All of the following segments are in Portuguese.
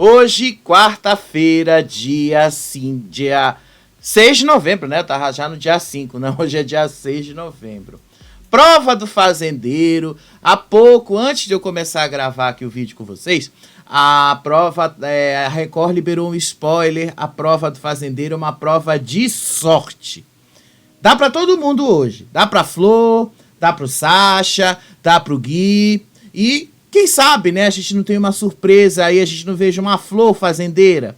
Hoje, quarta-feira, dia 6 de novembro, né? Eu tava já no dia 5, não, hoje é dia 6 de novembro. Prova do fazendeiro. Há pouco, antes de eu começar a gravar aqui o vídeo com vocês, a Record liberou um spoiler. A prova do fazendeiro é uma prova de sorte. Dá pra todo mundo hoje. Dá pra Flor, dá pro Sacha, dá pro Gui. E quem sabe, né? A gente não tem uma surpresa aí, a gente não veja uma Flor fazendeira.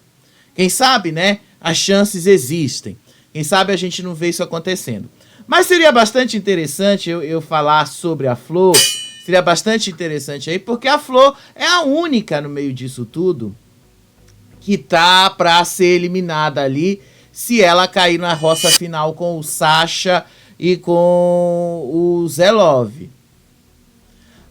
Quem sabe, né? As chances existem. Quem sabe a gente não vê isso acontecendo. Mas seria bastante interessante eu falar sobre a Flor. Seria bastante interessante aí, porque a Flor é a única no meio disso tudo que tá pra ser eliminada ali, se ela cair na roça final com o Sacha e com o Zé Love.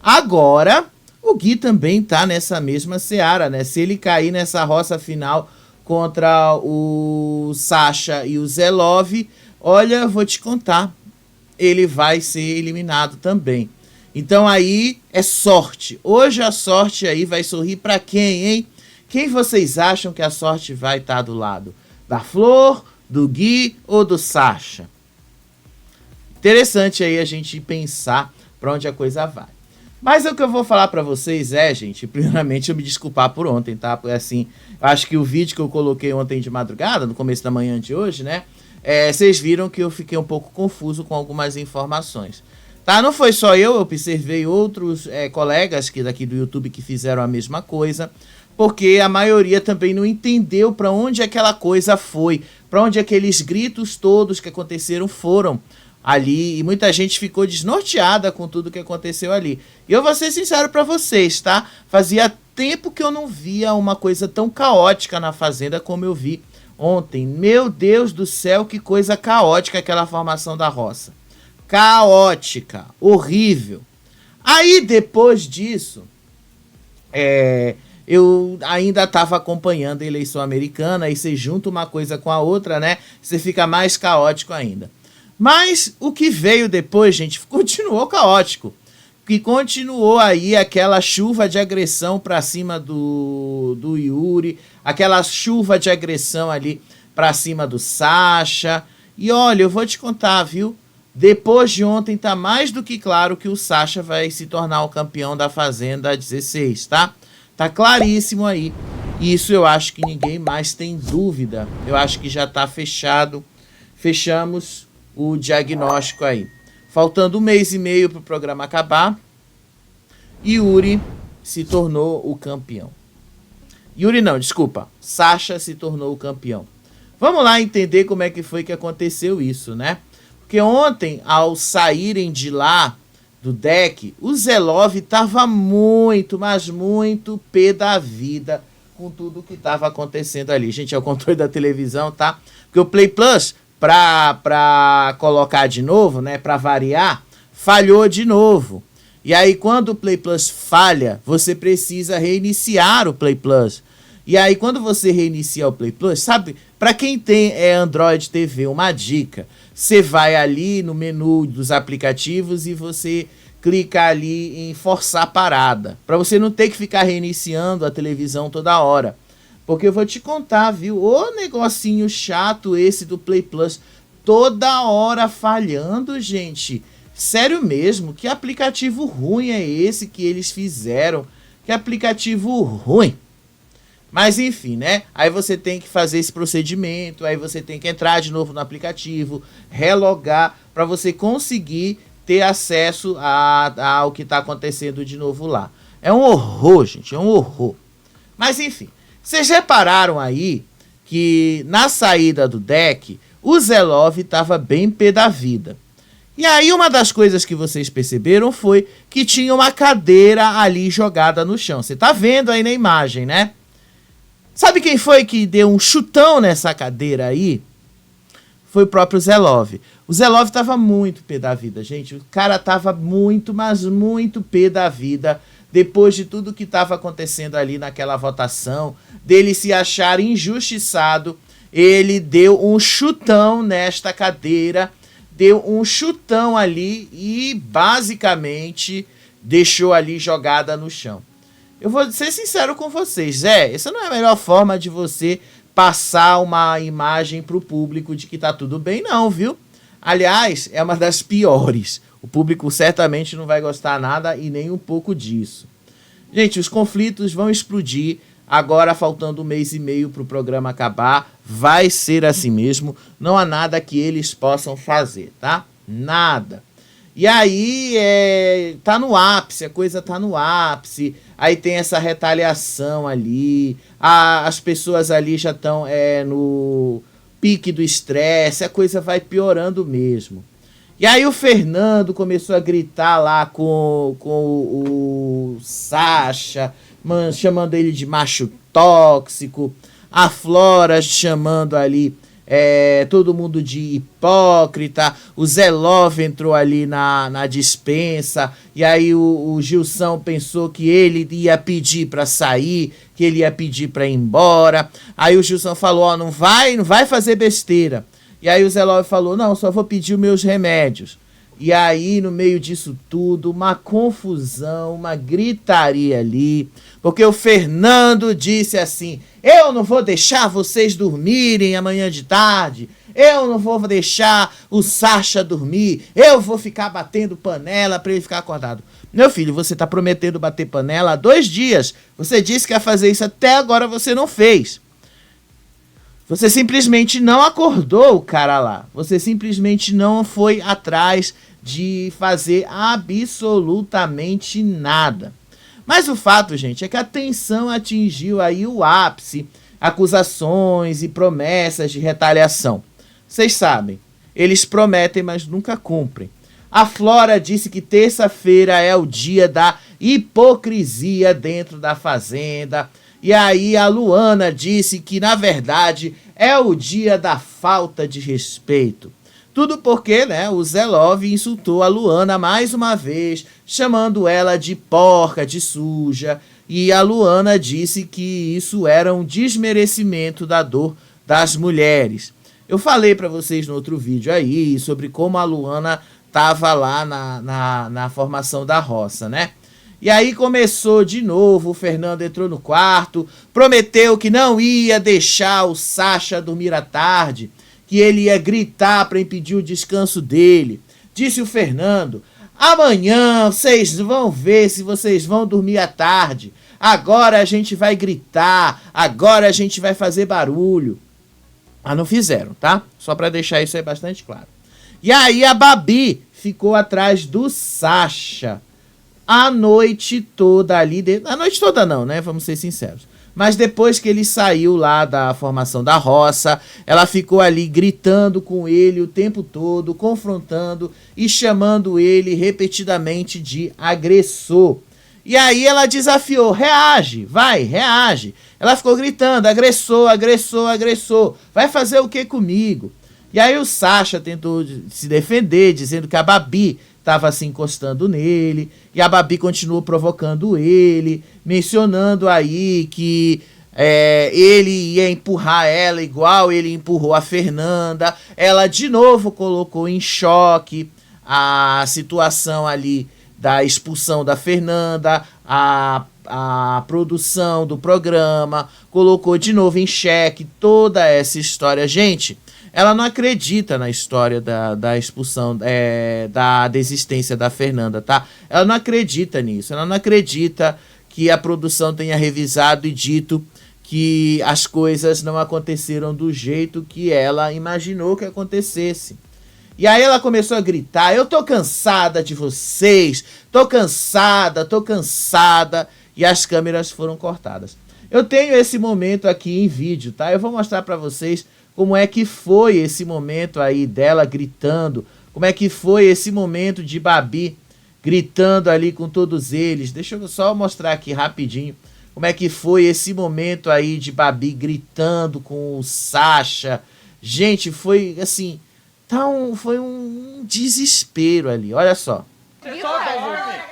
Agora, o Gui também tá nessa mesma seara, né? Se ele cair nessa roça final contra o Sacha e o Zé Love, olha, vou te contar, ele vai ser eliminado também. Então aí é sorte. Hoje a sorte aí vai sorrir pra quem, hein? Quem vocês acham que a sorte vai estar do lado? Da Flor, do Gui ou do Sacha? Interessante aí a gente pensar pra onde a coisa vai. Mas o que eu vou falar pra vocês é, gente, primeiramente eu me desculpar por ontem, tá? Porque assim, eu acho que o vídeo que eu coloquei ontem de madrugada, no começo da manhã de hoje, né? Vocês viram que eu fiquei um pouco confuso com algumas informações. Tá? Não foi só eu observei outros colegas daqui do YouTube que fizeram a mesma coisa, porque a maioria também não entendeu pra onde aquela coisa foi, pra onde aqueles gritos todos que aconteceram foram ali, e muita gente ficou desnorteada com tudo que aconteceu ali. E eu vou ser sincero pra vocês, tá? Fazia tempo que eu não via uma coisa tão caótica na Fazenda como eu vi ontem. Meu Deus do céu, que coisa caótica aquela formação da roça. Caótica, horrível. Aí, depois disso, eu ainda estava acompanhando a eleição americana, e você junta uma coisa com a outra, né? Você fica mais caótico ainda. Mas o que veio depois, gente, continuou caótico. Que continuou aí aquela chuva de agressão pra cima do Yuri, aquela chuva de agressão ali pra cima do Sacha. E olha, eu vou te contar, viu? Depois de ontem tá mais do que claro que o Sacha vai se tornar o campeão da Fazenda 16, tá? Tá claríssimo aí. Isso eu acho que ninguém mais tem dúvida. Eu acho que já tá fechado. Fechamos o diagnóstico aí. Faltando 1 mês e meio para o programa acabar, Yuri se tornou o campeão. Yuri não, desculpa. Sacha se tornou o campeão. Vamos lá entender como é que foi que aconteceu isso, né? Porque ontem, ao saírem de lá, do deck, o Zé Love tava muito, mas muito pé da vida com tudo que tava acontecendo ali. Gente, é o controle da televisão, tá? Porque o Play Plus, pra colocar de novo, né, pra variar, falhou de novo. E aí quando o Play Plus falha, você precisa reiniciar o Play Plus. E aí quando você reinicia o Play Plus, sabe, pra quem tem Android TV, uma dica, você vai ali no menu dos aplicativos e você clica ali em forçar parada, pra você não ter que ficar reiniciando a televisão toda hora. Porque eu vou te contar, viu? Ô negocinho chato esse do Play Plus. Toda hora falhando, gente. Sério mesmo, que aplicativo ruim é esse que eles fizeram? Que aplicativo ruim. Mas enfim, né? Aí você tem que fazer esse procedimento, aí você tem que entrar de novo no aplicativo, relogar, para você conseguir ter acesso ao que está acontecendo de novo lá. É um horror, gente, é um horror. Mas enfim. Vocês repararam aí que na saída do deck, o Zé Love estava bem pé da vida. E aí uma das coisas que vocês perceberam foi que tinha uma cadeira ali jogada no chão. Você tá vendo aí na imagem, né? Sabe quem foi que deu um chutão nessa cadeira aí? Foi o próprio Zé Love. O Zé Love estava muito pé da vida, gente. O cara estava muito, mas muito pé da vida. Depois de tudo que estava acontecendo ali naquela votação, dele se achar injustiçado, ele deu um chutão nesta cadeira, deu um chutão ali e basicamente deixou ali jogada no chão. Eu vou ser sincero com vocês, essa não é a melhor forma de você passar uma imagem pro público de que tá tudo bem, não, viu? Aliás, é uma das piores. O público certamente não vai gostar nada e nem um pouco disso. Gente, os conflitos vão explodir. Agora, faltando 1 mês e meio para o programa acabar, vai ser assim mesmo. Não há nada que eles possam fazer, tá? Nada. E aí, tá no ápice, a coisa tá no ápice. Aí tem essa retaliação ali. As pessoas ali já estão no pique do estresse. A coisa vai piorando mesmo. E aí o Fernando começou a gritar lá com o Sacha, chamando ele de macho tóxico, a Flora chamando ali todo mundo de hipócrita, o Zé Love entrou ali na dispensa, e aí o Gilson pensou que ele ia pedir para sair, que ele ia pedir para ir embora, aí o Gilson falou, não vai fazer besteira. E aí o Zé Love falou, não, só vou pedir os meus remédios. E aí, no meio disso tudo, uma confusão, uma gritaria ali, porque o Fernando disse assim, eu não vou deixar vocês dormirem amanhã de tarde, eu não vou deixar o Sacha dormir, eu vou ficar batendo panela para ele ficar acordado. Meu filho, você tá prometendo bater panela há 2 dias, você disse que ia fazer isso, até agora você não fez. Você simplesmente não acordou o cara lá. Você simplesmente não foi atrás de fazer absolutamente nada. Mas o fato, gente, é que a tensão atingiu aí o ápice. Acusações e promessas de retaliação. Vocês sabem, eles prometem, mas nunca cumprem. A Flora disse que terça-feira é o dia da hipocrisia dentro da fazenda. E aí a Luana disse que, na verdade, é o dia da falta de respeito. Tudo porque, né, o Zé Love insultou a Luana mais uma vez, chamando ela de porca, de suja. E a Luana disse que isso era um desmerecimento da dor das mulheres. Eu falei para vocês no outro vídeo aí sobre como a Luana estava lá na formação da roça, né? E aí começou de novo, o Fernando entrou no quarto, prometeu que não ia deixar o Sacha dormir à tarde, que ele ia gritar para impedir o descanso dele. Disse o Fernando, amanhã vocês vão ver se vocês vão dormir à tarde, agora a gente vai gritar, agora a gente vai fazer barulho. Mas não fizeram, tá? Só para deixar isso aí bastante claro. E aí a Babi ficou atrás do Sacha a noite toda ali dentro. A noite toda não, né? Vamos ser sinceros. Mas depois que ele saiu lá da formação da roça, ela ficou ali gritando com ele o tempo todo, confrontando e chamando ele repetidamente de agressor. E aí ela desafiou, reage, vai, reage. Ela ficou gritando, agressor, agressor, agressor. Vai fazer o que comigo? E aí o Sacha tentou se defender, dizendo que a Babi estava se encostando nele, e a Babi continuou provocando ele, mencionando aí que ele ia empurrar ela igual ele empurrou a Fernanda. Ela de novo colocou em choque a situação ali da expulsão da Fernanda, a produção do programa, colocou de novo em xeque toda essa história. Gente, ela não acredita na história da expulsão, da desistência da Fernanda, tá? Ela não acredita nisso, ela não acredita que a produção tenha revisado e dito que as coisas não aconteceram do jeito que ela imaginou que acontecesse. E aí ela começou a gritar, eu tô cansada de vocês, tô cansada, e as câmeras foram cortadas. Eu tenho esse momento aqui em vídeo, tá? Eu vou mostrar pra vocês como é que foi esse momento aí dela gritando, como é que foi esse momento de Babi gritando ali com todos eles. Deixa eu só mostrar aqui rapidinho como é que foi esse momento aí de Babi gritando com o Sacha. Gente, foi assim, foi um desespero ali, olha só. Você só dorme.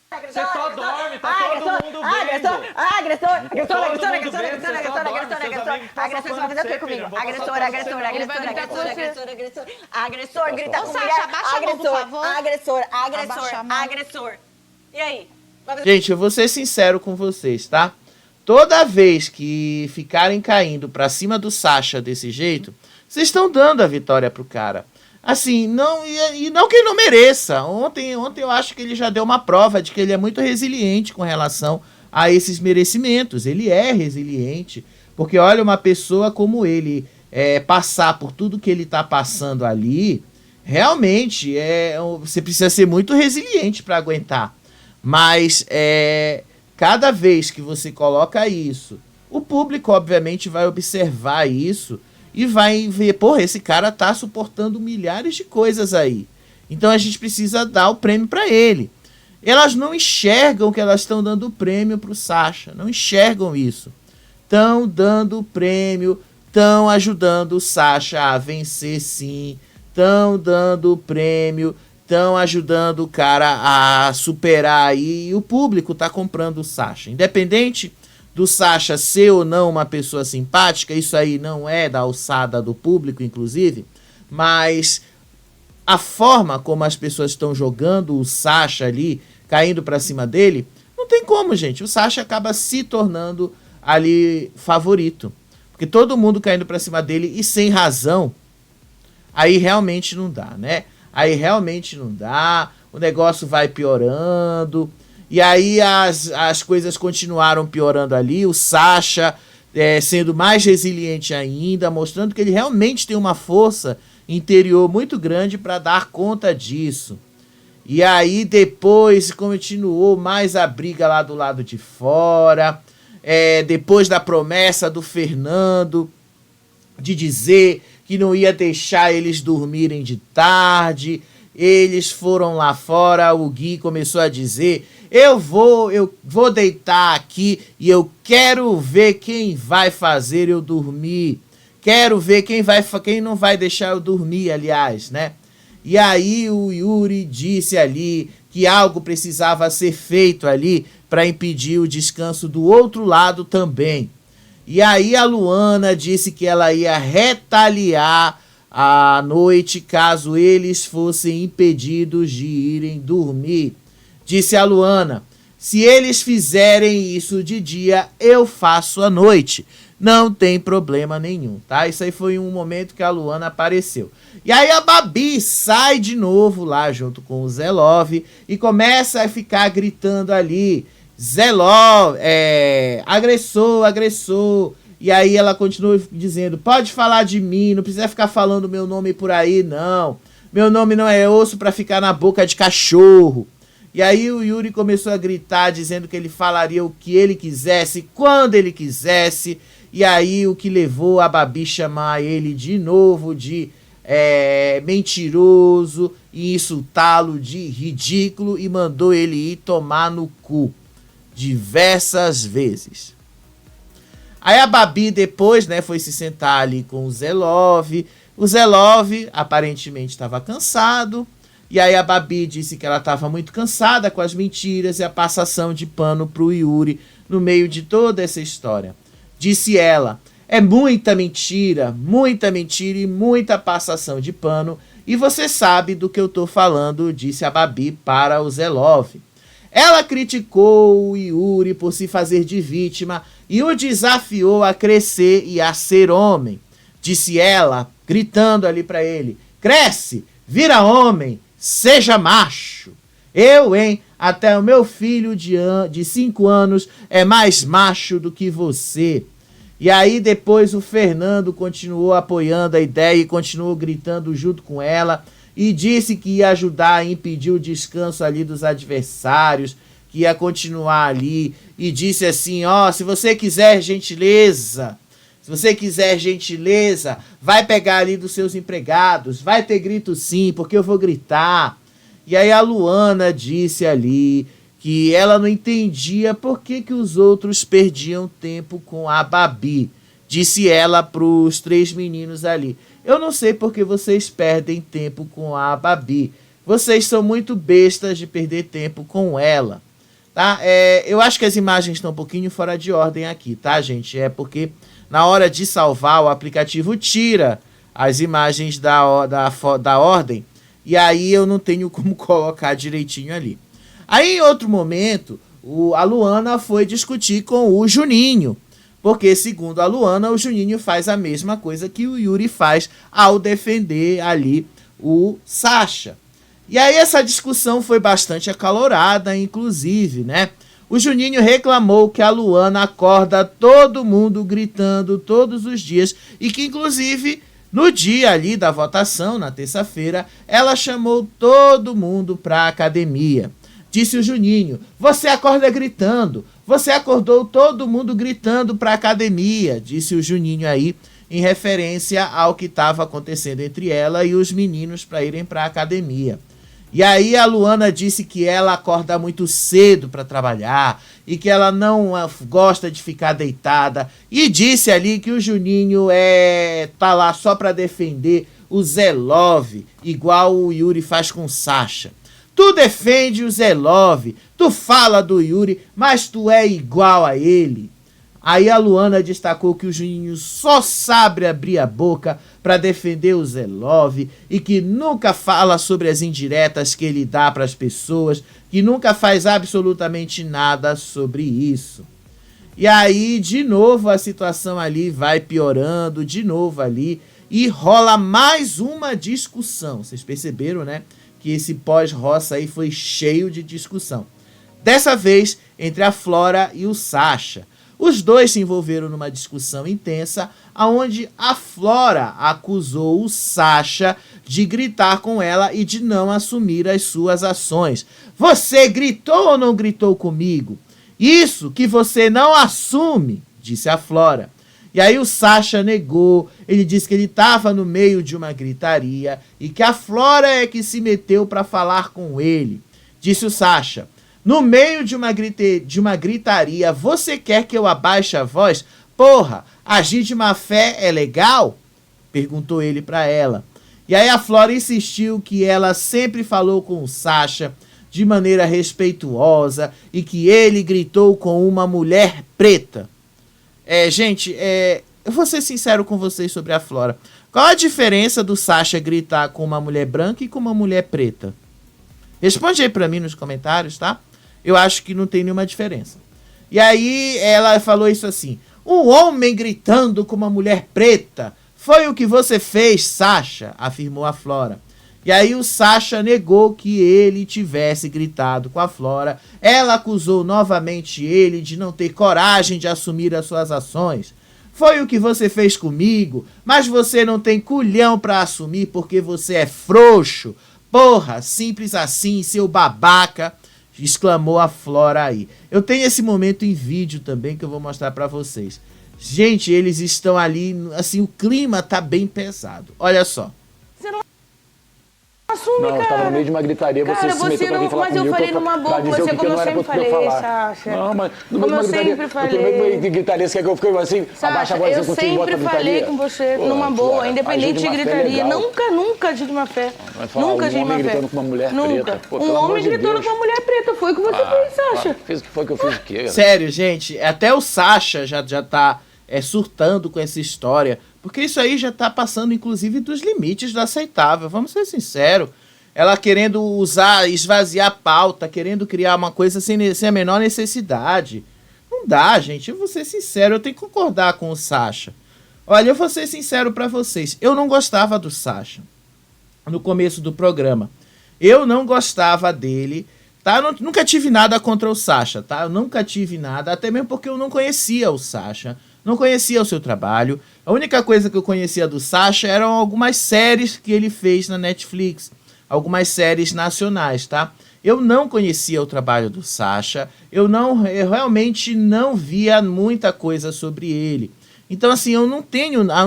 Você só dorme, tá todo mundo vendo. Agressor, você vai fazer o que comigo? Agressor, grita com mulher. Agressor. E aí? Gente, eu vou ser sincero com vocês, tá? Toda vez que ficarem caindo pra cima do Sasha desse jeito, vocês estão dando a vitória pro cara. Assim, não, e não que ele não mereça. Ontem eu acho que ele já deu uma prova de que ele é muito resiliente com relação a esses merecimentos. Ele é resiliente, porque olha, uma pessoa como ele passar por tudo que ele tá passando ali, realmente você precisa ser muito resiliente para aguentar. Mas cada vez que você coloca isso, o público obviamente vai observar isso e vai ver, porra, esse cara tá suportando milhares de coisas aí. Então a gente precisa dar o prêmio para ele. Elas não enxergam que elas estão dando o prêmio pro Sasha, não enxergam isso. Estão dando o prêmio, estão ajudando o Sasha a vencer sim, estão dando o prêmio, estão ajudando o cara a superar aí, e o público tá comprando o Sasha. Independente do Sasha ser ou não uma pessoa simpática, isso aí não é da alçada do público, inclusive, mas a forma como as pessoas estão jogando o Sasha ali, caindo pra cima dele, não tem como, gente. O Sasha acaba se tornando ali favorito, porque todo mundo caindo pra cima dele e sem razão, aí realmente não dá, né? Aí realmente não dá, o negócio vai piorando. E aí as coisas continuaram piorando ali, o Sasha sendo mais resiliente ainda, mostrando que ele realmente tem uma força interior muito grande para dar conta disso. E aí depois continuou mais a briga lá do lado de fora, depois da promessa do Fernando de dizer que não ia deixar eles dormirem de tarde. Eles foram lá fora, o Gui começou a dizer: eu vou deitar aqui e eu quero ver quem vai fazer eu dormir. Quero ver quem não vai deixar eu dormir, aliás, né? E aí o Yuri disse ali que algo precisava ser feito ali para impedir o descanso do outro lado também. E aí a Luana disse que ela ia retaliar à noite caso eles fossem impedidos de irem dormir. Disse a Luana: se eles fizerem isso de dia, eu faço à noite. Não tem problema nenhum, tá? Isso aí foi um momento que a Luana apareceu. E aí a Babi sai de novo lá junto com o Zé Love e começa a ficar gritando ali: Zé Love, agressor. E aí ela continua dizendo: pode falar de mim, não precisa ficar falando meu nome por aí, não. Meu nome não é osso pra ficar na boca de cachorro. E aí o Yuri começou a gritar, dizendo que ele falaria o que ele quisesse, quando ele quisesse. E aí o que levou a Babi chamar ele de novo de mentiroso e insultá-lo de ridículo e mandou ele ir tomar no cu diversas vezes. Aí a Babi depois, né, foi se sentar ali com o Zé Love. O Zé Love aparentemente estava cansado. E aí a Babi disse que ela estava muito cansada com as mentiras e a passação de pano pro Yuri no meio de toda essa história. Disse ela: é muita mentira e muita passação de pano. E você sabe do que eu tô falando, disse a Babi para o Zé Love. Ela criticou o Yuri por se fazer de vítima e o desafiou a crescer e a ser homem. Disse ela, gritando ali para ele: cresce, vira homem, seja macho. Eu, hein? Até o meu filho de 5 anos é mais macho do que você. E aí depois o Fernando continuou apoiando a ideia e continuou gritando junto com ela. E disse que ia ajudar a impedir o descanso ali dos adversários, que ia continuar ali. E disse assim: ó, se você quiser gentileza, vai pegar ali dos seus empregados, vai ter grito sim, porque eu vou gritar. E aí a Luana disse ali que ela não entendia por que os outros perdiam tempo com a Babi. Disse ela pros 3 meninos ali: eu não sei porque vocês perdem tempo com a Babi. Vocês são muito bestas de perder tempo com ela. Tá? Eu acho que as imagens estão um pouquinho fora de ordem aqui, tá, gente? É porque na hora de salvar, o aplicativo tira as imagens da ordem. E aí eu não tenho como colocar direitinho ali. Aí em outro momento, a Luana foi discutir com o Juninho. Porque, segundo a Luana, o Juninho faz a mesma coisa que o Yuri faz ao defender ali o Sasha. E aí essa discussão foi bastante acalorada, inclusive, né? O Juninho reclamou que a Luana acorda todo mundo gritando todos os dias e que, inclusive, no dia ali da votação, na terça-feira, ela chamou todo mundo para a academia. Disse o Juninho: você acorda gritando, você acordou todo mundo gritando para a academia, disse o Juninho aí, em referência ao que estava acontecendo entre ela e os meninos para irem para a academia. E aí a Luana disse que ela acorda muito cedo para trabalhar e que ela não gosta de ficar deitada. E disse ali que o Juninho tá lá só para defender o Zé Love, igual o Yuri faz com o Sasha. Tu defende o Zé Love, tu fala do Yuri, mas tu é igual a ele. Aí a Luana destacou que o Juninho só sabe abrir a boca para defender o Zé Love e que nunca fala sobre as indiretas que ele dá para as pessoas, que nunca faz absolutamente nada sobre isso. E aí, de novo, a situação ali vai piorando, de novo ali, e rola mais uma discussão. Vocês perceberam, né? Que esse pós-roça aí foi cheio de discussão. Dessa vez, entre a Flora e o Sasha. Os dois se envolveram numa discussão intensa, onde a Flora acusou o Sasha de gritar com ela e de não assumir as suas ações. Você gritou ou não gritou comigo? Isso que você não assume, disse a Flora. E aí o Sasha negou, ele disse que ele estava no meio de uma gritaria e que a Flora é que se meteu para falar com ele. Disse o Sasha: no meio de uma gritaria, você quer que eu abaixe a voz? Porra, agir de má fé é legal? Perguntou ele para ela. E aí a Flora insistiu que ela sempre falou com o Sasha de maneira respeituosa e que ele gritou com uma mulher preta. Gente, eu vou ser sincero com vocês sobre a Flora. Qual a diferença do Sasha gritar com uma mulher branca e com uma mulher preta? Responde aí pra mim nos comentários, tá? Eu acho que não tem nenhuma diferença. E aí ela falou isso assim: um homem gritando com uma mulher preta. Foi o que você fez, Sasha, afirmou a Flora. E aí o Sasha negou que ele tivesse gritado com a Flora. Ela acusou novamente ele de não ter coragem de assumir as suas ações. Foi o que você fez comigo, mas você não tem culhão pra assumir porque você é frouxo. Porra, simples assim, seu babaca, exclamou a Flora aí. Eu tenho esse momento em vídeo também que eu vou mostrar pra vocês. Gente, eles estão ali, assim, o clima tá bem pesado. Olha só. Assume, não, cara. eu tava no meio de uma gritaria, Cara, você se meteu pra vir falar comigo. Mas eu falei numa boa com você, como eu sempre falei, Sasha. Não, mas no como meio eu de uma sempre falei. No meio de gritaria, você quer que eu fique assim, abaixa a voz eu assim contigo e bota sempre a falei gritaria? com você, Pô, numa boa, Flora, independente de gritaria. Nunca agi de má fé. Nunca agi de má fé. Gritando com uma mulher preta. Pô, um homem gritando com uma mulher preta. Foi o que você fez, Sasha. Fez o que foi que eu fiz o quê, cara? Sério, gente, até o Sasha já tá surtando com essa história. Porque isso aí já tá passando, inclusive, dos limites do aceitável. Vamos ser sinceros. Ela querendo esvaziar a pauta, querendo criar uma coisa sem a menor necessidade. Não dá, gente. Eu vou ser sincero, eu tenho que concordar com o Sasha. Olha, eu vou ser sincero pra vocês. Eu não gostava do Sasha no começo do programa. Eu não gostava dele, tá? Nunca tive nada contra o Sasha, tá? Eu nunca tive nada, até mesmo porque eu não conhecia o Sasha. Não conhecia o seu trabalho. A única coisa que eu conhecia do Sasha eram algumas séries que ele fez na Netflix. Algumas séries nacionais, tá? Eu não conhecia o trabalho do Sasha, eu realmente não via muita coisa sobre ele. Então, assim, eu não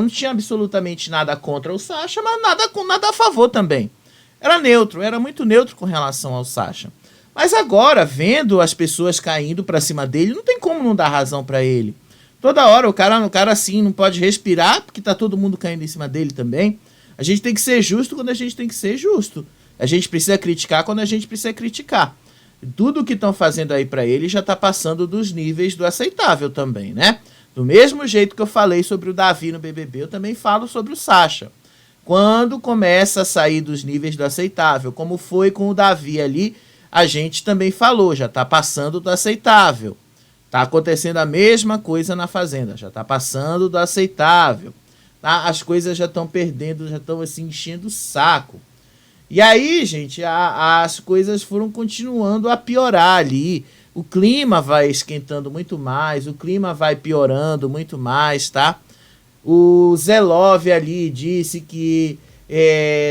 tinha absolutamente nada contra o Sasha, mas nada a favor também. Era muito neutro com relação ao Sasha. Mas agora, vendo as pessoas caindo pra cima dele, não tem como não dar razão pra ele. Toda hora o cara assim não pode respirar, porque tá todo mundo caindo em cima dele também. A gente tem que ser justo quando a gente tem que ser justo. A gente precisa criticar quando a gente precisa criticar. Tudo que estão fazendo aí pra ele já tá passando dos níveis do aceitável também, né? Do mesmo jeito que eu falei sobre o Davi no BBB, eu também falo sobre o Sasha. Quando começa a sair dos níveis do aceitável, como foi com o Davi ali, a gente também falou, já está passando do aceitável. Está acontecendo a mesma coisa na Fazenda, já está passando do aceitável. Tá? As coisas já estão perdendo, já estão assim enchendo o saco. E aí, gente, as coisas foram continuando a piorar ali. O clima vai esquentando muito mais, o clima vai piorando muito mais, tá? O Zelov ali disse que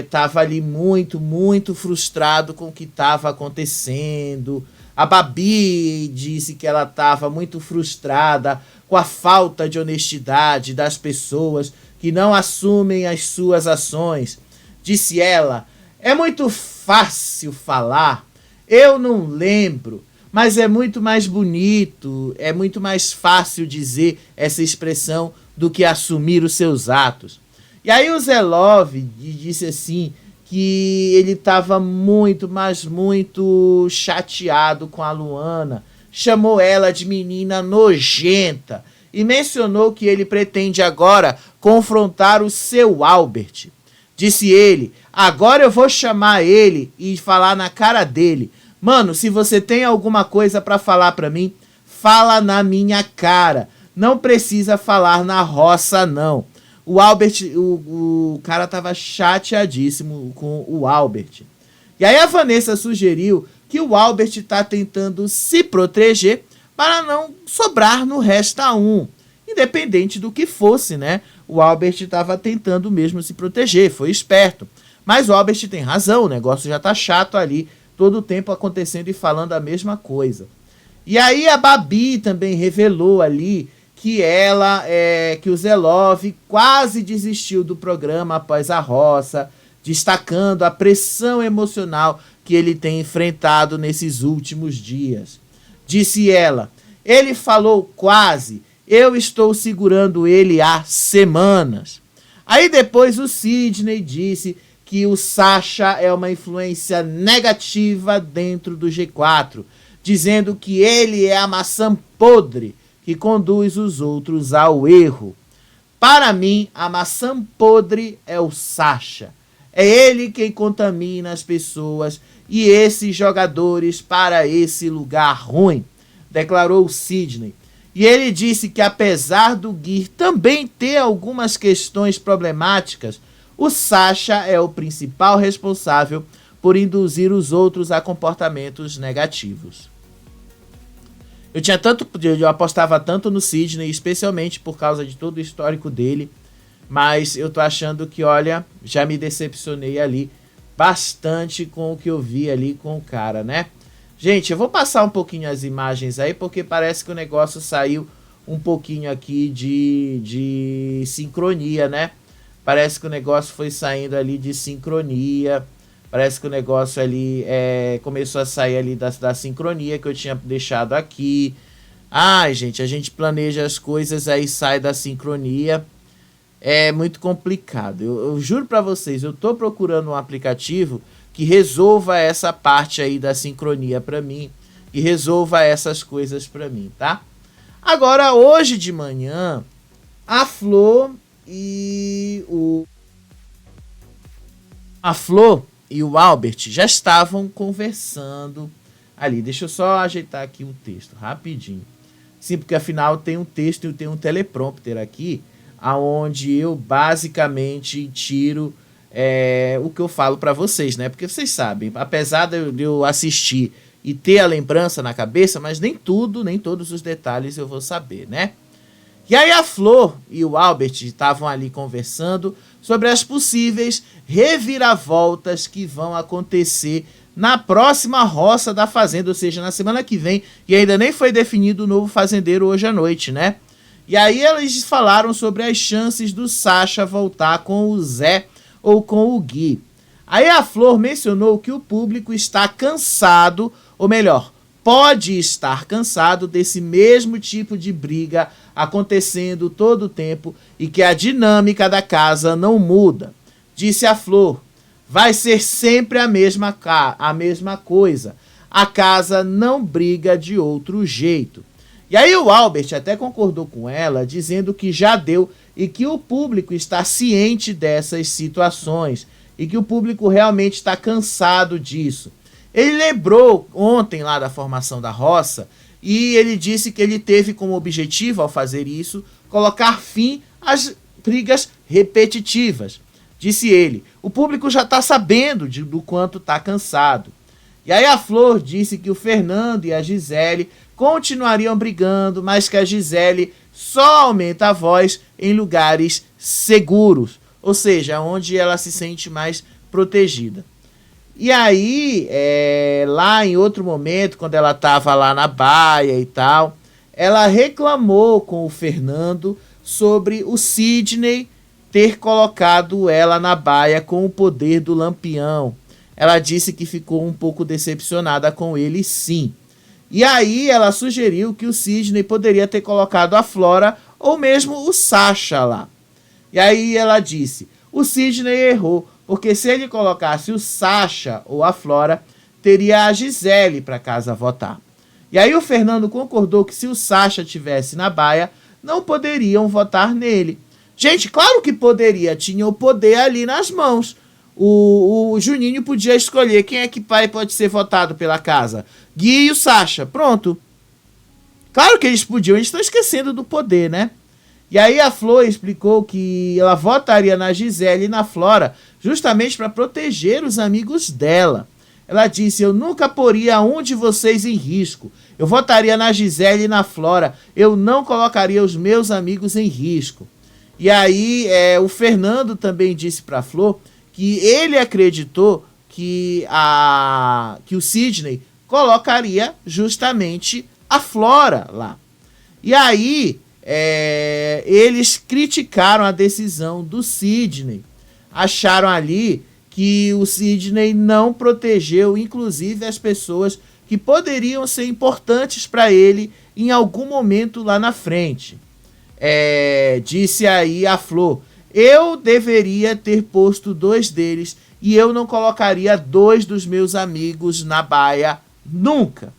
estava ali muito frustrado com o que estava acontecendo. A Babi disse que ela estava muito frustrada com a falta de honestidade das pessoas que não assumem as suas ações. Disse ela, é muito fácil falar, eu não lembro, mas é muito mais bonito, é muito mais fácil dizer essa expressão do que assumir os seus atos. E aí o Zelov disse assim, que ele estava muito chateado com a Luana, chamou ela de menina nojenta e mencionou que ele pretende agora confrontar o seu Albert. Disse ele, agora eu vou chamar ele e falar na cara dele, mano, se você tem alguma coisa para falar para mim, fala na minha cara, não precisa falar na roça não. O Albert, o cara tava chateadíssimo com o Albert. E aí a Vanessa sugeriu que o Albert tá tentando se proteger para não sobrar no Resta 1. Independente do que fosse, né? O Albert estava tentando mesmo se proteger, foi esperto. Mas o Albert tem razão, o negócio já tá chato ali, todo o tempo acontecendo e falando a mesma coisa. E aí a Babi também revelou ali que que o Zelov quase desistiu do programa após a roça, destacando a pressão emocional que ele tem enfrentado nesses últimos dias. Disse ela, ele falou quase, eu estou segurando ele há semanas. Aí depois o Sidney disse que o Sasha é uma influência negativa dentro do G4, dizendo que ele é a maçã podre que conduz os outros ao erro. Para mim, a maçã podre é o Sasha. É ele quem contamina as pessoas e esses jogadores para esse lugar ruim, declarou o Sidney. E ele disse que apesar do Gui também ter algumas questões problemáticas, o Sasha é o principal responsável por induzir os outros a comportamentos negativos. Eu apostava tanto no Sidney, especialmente por causa de todo o histórico dele, mas eu tô achando que, olha, já me decepcionei ali bastante com o que eu vi ali com o cara, né? Gente, eu vou passar um pouquinho as imagens aí, porque parece que o negócio saiu um pouquinho aqui de sincronia, né? Parece que o negócio foi saindo ali de sincronia. Parece que o negócio ali começou a sair ali da sincronia que eu tinha deixado aqui. Ai, gente, a gente planeja as coisas, aí sai da sincronia. É muito complicado. Eu juro pra vocês, eu tô procurando um aplicativo que resolva essa parte aí da sincronia pra mim. E resolva essas coisas pra mim, tá? Agora, hoje de manhã, a Flor e o Albert já estavam conversando ali. Deixa eu só ajeitar aqui o texto, rapidinho. Sim, porque afinal tem um texto e tem um teleprompter aqui, aonde eu basicamente tiro o que eu falo para vocês, né? Porque vocês sabem, apesar de eu assistir e ter a lembrança na cabeça, mas nem todos os detalhes eu vou saber, né? E aí a Flor e o Albert estavam ali conversando sobre as possíveis reviravoltas que vão acontecer na próxima roça da Fazenda, ou seja, na semana que vem, e ainda nem foi definido o novo fazendeiro hoje à noite, né? E aí eles falaram sobre as chances do Sasha voltar com o Zé ou com o Gui. Aí a Flor mencionou que o público está cansado, ou melhor, pode estar cansado desse mesmo tipo de briga acontecendo todo o tempo e que a dinâmica da casa não muda. Disse a Flor, vai ser sempre a mesma coisa. A casa não briga de outro jeito. E aí o Albert até concordou com ela, dizendo que já deu e que o público está ciente dessas situações e que o público realmente está cansado disso. Ele lembrou ontem lá da formação da roça e ele disse que ele teve como objetivo, ao fazer isso, colocar fim às brigas repetitivas. Disse ele, o público já está sabendo do quanto está cansado. E aí a Flor disse que o Fernando e a Gisele continuariam brigando, mas que a Gisele só aumenta a voz em lugares seguros, ou seja, onde ela se sente mais protegida. E aí, lá em outro momento, quando ela estava lá na baia e tal, ela reclamou com o Fernando sobre o Sidney ter colocado ela na baia com o poder do Lampião. Ela disse que ficou um pouco decepcionada com ele, sim. E aí ela sugeriu que o Sidney poderia ter colocado a Flora ou mesmo o Sacha lá. E aí ela disse, o Sidney errou, porque se ele colocasse o Sacha ou a Flora, teria a Gisele para casa votar. E aí o Fernando concordou que se o Sacha tivesse na baia, não poderiam votar nele. Gente, claro que poderia, tinha o poder ali nas mãos. O Juninho podia escolher quem é que pode ser votado pela casa. Gui e o Sacha, pronto. Claro que eles podiam, eles estão esquecendo do poder, né? E aí a Flor explicou que ela votaria na Gisele e na Flora justamente para proteger os amigos dela. Ela disse, eu nunca poria um de vocês em risco. Eu votaria na Gisele e na Flora. Eu não colocaria os meus amigos em risco. E aí o Fernando também disse para a Flor que ele acreditou que o Sidney colocaria justamente a Flora lá. E aí eles criticaram a decisão do Sidney. Acharam ali que o Sidney não protegeu, inclusive, as pessoas que poderiam ser importantes para ele em algum momento lá na frente. Disse aí a Flor, eu deveria ter posto 2 deles e eu não colocaria 2 dos meus amigos na baia nunca.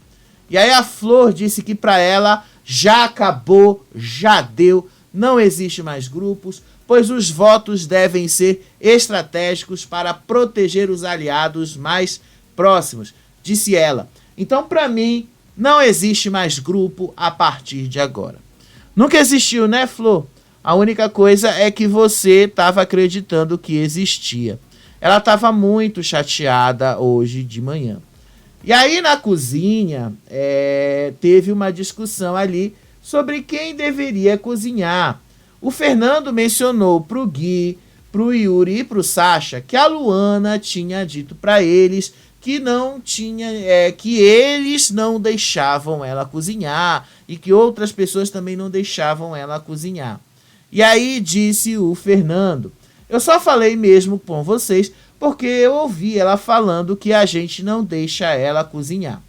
E aí a Flor disse que para ela já acabou, já deu, não existe mais grupos, pois os votos devem ser estratégicos para proteger os aliados mais próximos, disse ela. Então, para mim, não existe mais grupo a partir de agora. Nunca existiu, né, Flor? A única coisa é que você estava acreditando que existia. Ela estava muito chateada hoje de manhã. E aí na cozinha teve uma discussão ali sobre quem deveria cozinhar. O Fernando mencionou pro Gui, pro Yuri e pro Sacha que a Luana tinha dito para eles que não tinha, que eles não deixavam ela cozinhar e que outras pessoas também não deixavam ela cozinhar. E aí disse o Fernando, eu só falei mesmo com vocês porque eu ouvi ela falando que a gente não deixa ela cozinhar.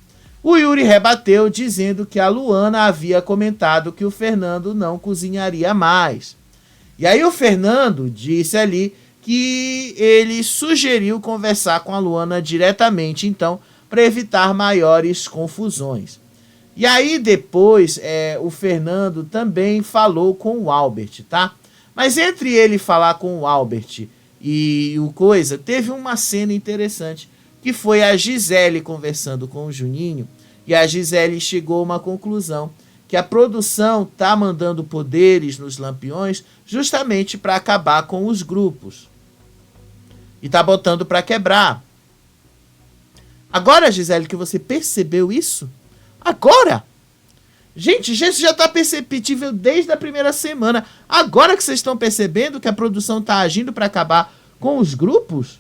O Yuri rebateu dizendo que a Luana havia comentado que o Fernando não cozinharia mais. E aí o Fernando disse ali que ele sugeriu conversar com a Luana diretamente, então, para evitar maiores confusões. E aí depois o Fernando também falou com o Albert, tá? Mas entre ele falar com o Albert e o coisa, teve uma cena interessante, que foi a Gisele conversando com o Juninho, e a Gisele chegou a uma conclusão, que a produção tá mandando poderes nos Lampiões justamente para acabar com os grupos. E tá botando para quebrar. Agora, Gisele, que você percebeu isso? Agora? Gente, isso já tá perceptível desde a primeira semana. Agora que vocês estão percebendo que a produção tá agindo para acabar com os grupos?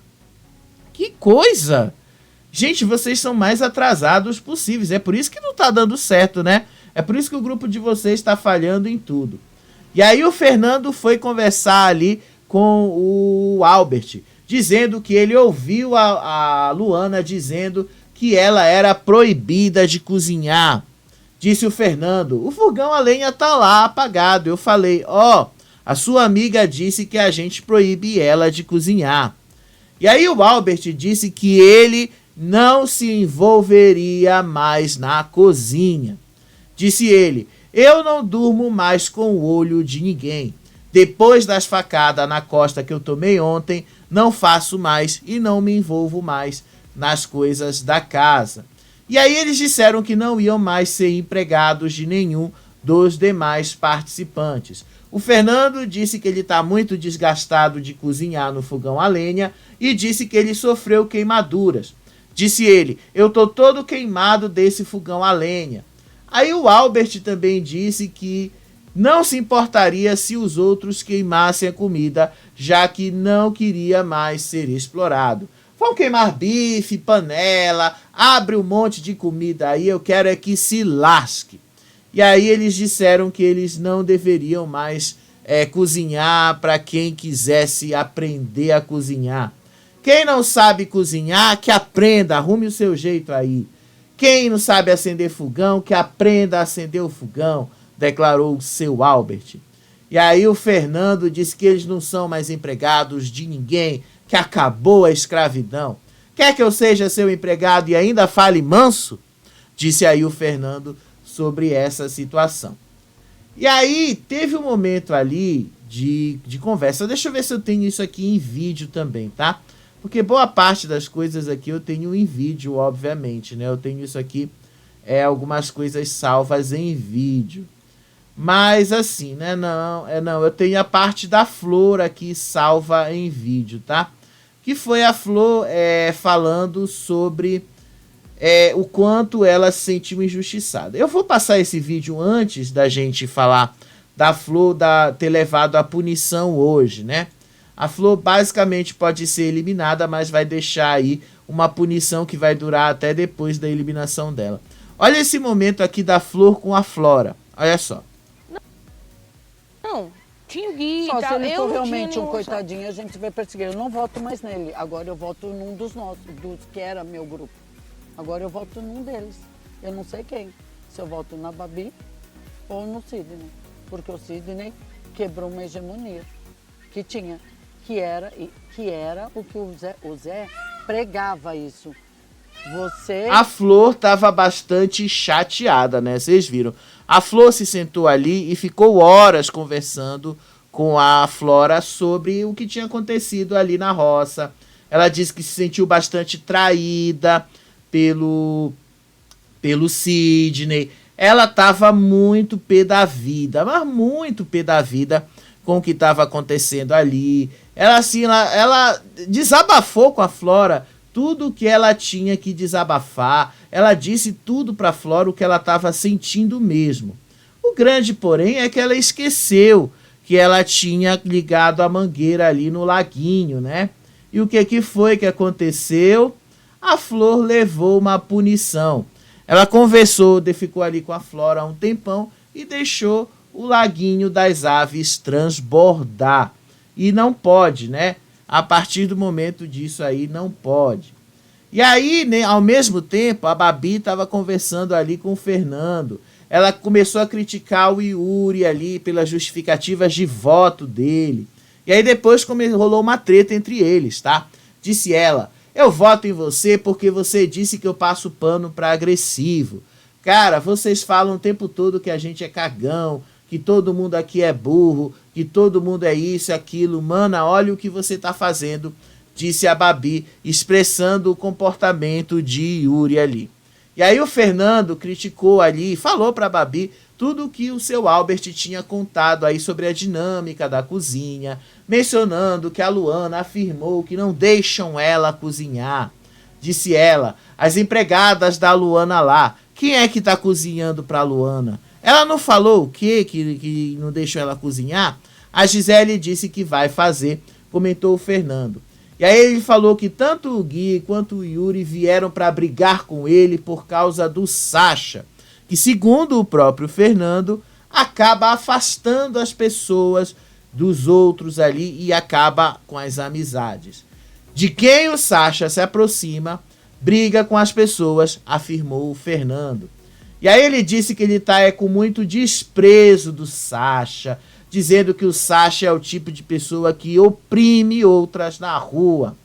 Que coisa! Gente, vocês são mais atrasados possíveis. É por isso que não tá dando certo, né? É por isso que o grupo de vocês está falhando em tudo. E aí o Fernando foi conversar ali com o Albert, dizendo que ele ouviu a Luana dizendo que ela era proibida de cozinhar. Disse o Fernando, o fogão a lenha tá lá apagado. Eu falei, a sua amiga disse que a gente proíbe ela de cozinhar. E aí o Albert disse que ele não se envolveria mais na cozinha. Disse ele, eu não durmo mais com o olho de ninguém. Depois das facadas na costa que eu tomei ontem, não faço mais e não me envolvo mais nas coisas da casa. E aí eles disseram que não iam mais ser empregados de nenhum dos demais participantes. O Fernando disse que ele está muito desgastado de cozinhar no fogão a lenha e disse que ele sofreu queimaduras. Disse ele, eu tô todo queimado desse fogão a lenha. Aí o Albert também disse que não se importaria se os outros queimassem a comida, já que não queria mais ser explorado. Vão queimar bife, panela, abre um monte de comida aí, eu quero é que se lasque. E aí eles disseram que eles não deveriam mais cozinhar para quem quisesse aprender a cozinhar. Quem não sabe cozinhar, que aprenda, arrume o seu jeito aí. Quem não sabe acender fogão, que aprenda a acender o fogão, declarou o seu Albert. E aí o Fernando disse que eles não são mais empregados de ninguém, que acabou a escravidão. Quer que eu seja seu empregado e ainda fale manso? Disse aí o Fernando sobre essa situação. E aí teve um momento ali de conversa. Deixa eu ver se eu tenho isso aqui em vídeo também, tá? Porque boa parte das coisas aqui eu tenho em vídeo, obviamente, né? Eu tenho isso aqui, algumas coisas salvas em vídeo. Mas assim, né? Não, eu tenho a parte da Flor aqui salva em vídeo, tá? Que foi a Flor falando sobre o quanto ela se sentiu injustiçada. Eu vou passar esse vídeo antes da gente falar da Flor ter levado a punição hoje, né? A Flor basicamente pode ser eliminada, mas vai deixar aí uma punição que vai durar até depois da eliminação dela. Olha esse momento aqui da Flor com a Flora. Olha só. Não, tinha o Gui. Só se ele eu for realmente um nenhum... coitadinho, a gente vai perseguir. Eu não voto mais nele. Agora eu voto num dos nossos, dos que era meu grupo. Agora eu voto num deles. Eu não sei quem. Se eu voto na Babi ou no Sidney. Porque o Sidney quebrou uma hegemonia que tinha. Que era o que o Zé pregava isso. A Flor estava bastante chateada, né? Vocês viram. A Flor se sentou ali e ficou horas conversando com a Flora sobre o que tinha acontecido ali na roça. Ela disse que se sentiu bastante traída pelo Sidney. Ela estava muito pé da vida, mas muito pé da vida com o que estava acontecendo ali. Ela desabafou com a Flora tudo o que ela tinha que desabafar. Ela disse tudo para a Flora o que ela estava sentindo mesmo. O grande, porém, é que ela esqueceu que ela tinha ligado a mangueira ali no laguinho, né? E o que foi que aconteceu? A Flor levou uma punição. Ela ficou ali com a Flora há um tempão e deixou o laguinho das aves transbordar. E não pode, né? A partir do momento disso aí, não pode. E aí, né, ao mesmo tempo, a Babi estava conversando ali com o Fernando. Ela começou a criticar o Yuri ali pelas justificativas de voto dele. E aí depois rolou uma treta entre eles, tá? Disse ela, eu voto em você porque você disse que eu passo pano para agressivo. Cara, vocês falam o tempo todo que a gente é cagão, que todo mundo aqui é burro, que todo mundo é isso, aquilo. Mana, olha o que você tá fazendo, disse a Babi, expressando o comportamento de Yuri ali. E aí o Fernando criticou ali, falou pra Babi tudo o que o seu Albert tinha contado aí sobre a dinâmica da cozinha, mencionando que a Luana afirmou que não deixam ela cozinhar. Disse ela, as empregadas da Luana lá, quem é que tá cozinhando pra Luana? Ela não falou o quê? Que não deixou ela cozinhar? A Gisele disse que vai fazer, comentou o Fernando. E aí ele falou que tanto o Gui quanto o Yuri vieram para brigar com ele por causa do Sacha, que segundo o próprio Fernando, acaba afastando as pessoas dos outros ali e acaba com as amizades. De quem o Sacha se aproxima, briga com as pessoas, afirmou o Fernando. E aí ele disse que ele tá com muito desprezo do Sacha, dizendo que o Sacha é o tipo de pessoa que oprime outras na rua.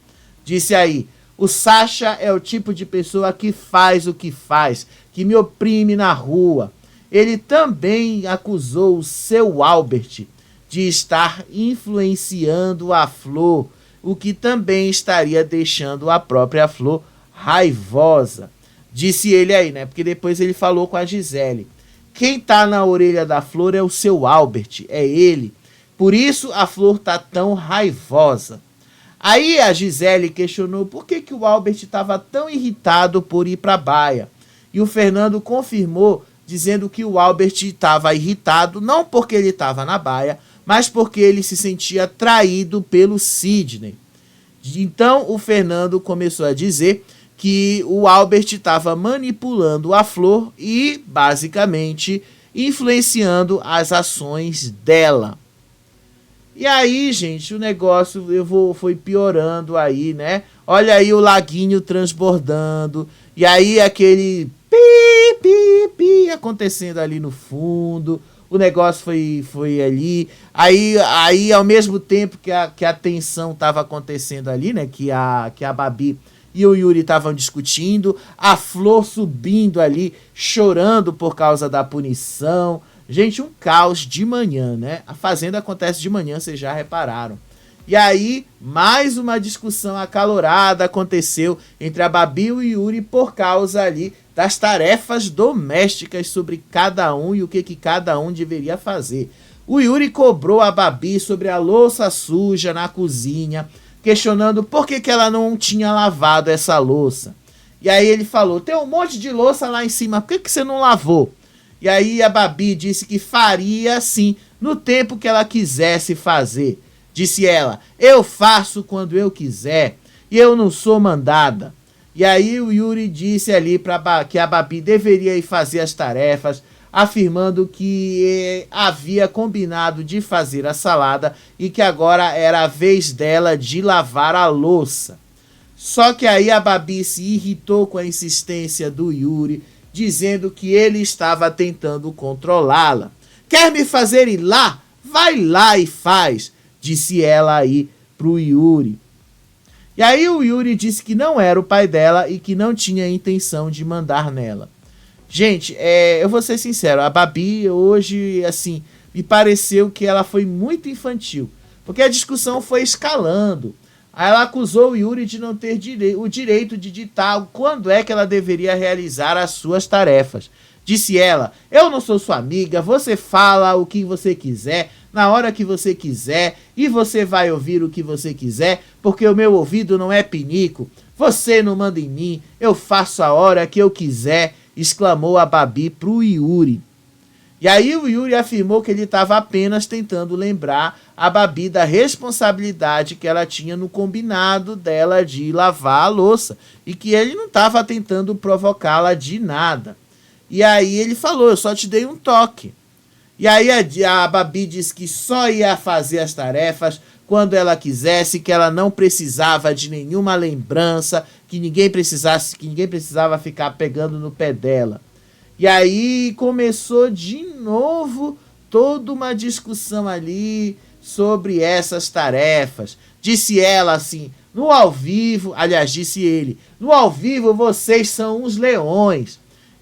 Disse aí, o Sacha é o tipo de pessoa que faz o que faz, que me oprime na rua. Ele também acusou o seu Albert de estar influenciando a Flor, o que também estaria deixando a própria Flor raivosa. Disse ele aí, né? Porque depois ele falou com a Gisele. Quem tá na orelha da Flor é o seu Albert, é ele. Por isso a Flor tá tão raivosa. Aí a Gisele questionou por que o Albert estava tão irritado por ir para a baia. E o Fernando confirmou, dizendo que o Albert estava irritado, não porque ele estava na baia, mas porque ele se sentia traído pelo Sidney. Então o Fernando começou a dizer que o Albert estava manipulando a Flor e, basicamente, influenciando as ações dela. E aí, gente, o negócio foi piorando aí, né? Olha aí o laguinho transbordando, e aí aquele pi, pi, pi acontecendo ali no fundo. O negócio foi ali. Aí ao mesmo tempo que a tensão estava acontecendo ali, né? Que a Babi e o Yuri estavam discutindo, a Flor subindo ali, chorando por causa da punição. Gente, um caos de manhã, né? A Fazenda acontece de manhã, vocês já repararam. E aí, mais uma discussão acalorada aconteceu entre a Babi e o Yuri por causa ali das tarefas domésticas sobre cada um e o que cada um deveria fazer. O Yuri cobrou a Babi sobre a louça suja na cozinha, questionando por que ela não tinha lavado essa louça. E aí ele falou, tem um monte de louça lá em cima, por que você não lavou? E aí a Babi disse que faria sim, no tempo que ela quisesse fazer. Disse ela, eu faço quando eu quiser, e eu não sou mandada. E aí o Yuri disse ali que a Babi deveria ir fazer as tarefas, afirmando que havia combinado de fazer a salada e que agora era a vez dela de lavar a louça. Só que aí a Babi se irritou com a insistência do Yuri, dizendo que ele estava tentando controlá-la. Quer me fazer ir lá? Vai lá e faz, disse ela aí pro Yuri. E aí o Yuri disse que não era o pai dela e que não tinha intenção de mandar nela. Gente, eu vou ser sincero, a Babi hoje, assim, me pareceu que ela foi muito infantil, porque a discussão foi escalando. Aí ela acusou o Yuri de não ter o direito de ditar quando é que ela deveria realizar as suas tarefas. Disse ela, eu não sou sua amiga, você fala o que você quiser, na hora que você quiser, e você vai ouvir o que você quiser, porque o meu ouvido não é pinico. Você não manda em mim, eu faço a hora que eu quiser, exclamou a Babi pro Yuri. E aí o Yuri afirmou que ele estava apenas tentando lembrar a Babi da responsabilidade que ela tinha no combinado dela de lavar a louça, e que ele não estava tentando provocá-la de nada. E aí ele falou, eu só te dei um toque. E aí a Babi disse que só ia fazer as tarefas quando ela quisesse, que ela não precisava de nenhuma lembrança, que ninguém precisava ficar pegando no pé dela. E aí começou de novo toda uma discussão ali sobre essas tarefas. Disse ela assim, no ao vivo, aliás, disse ele, no ao vivo vocês são uns leões.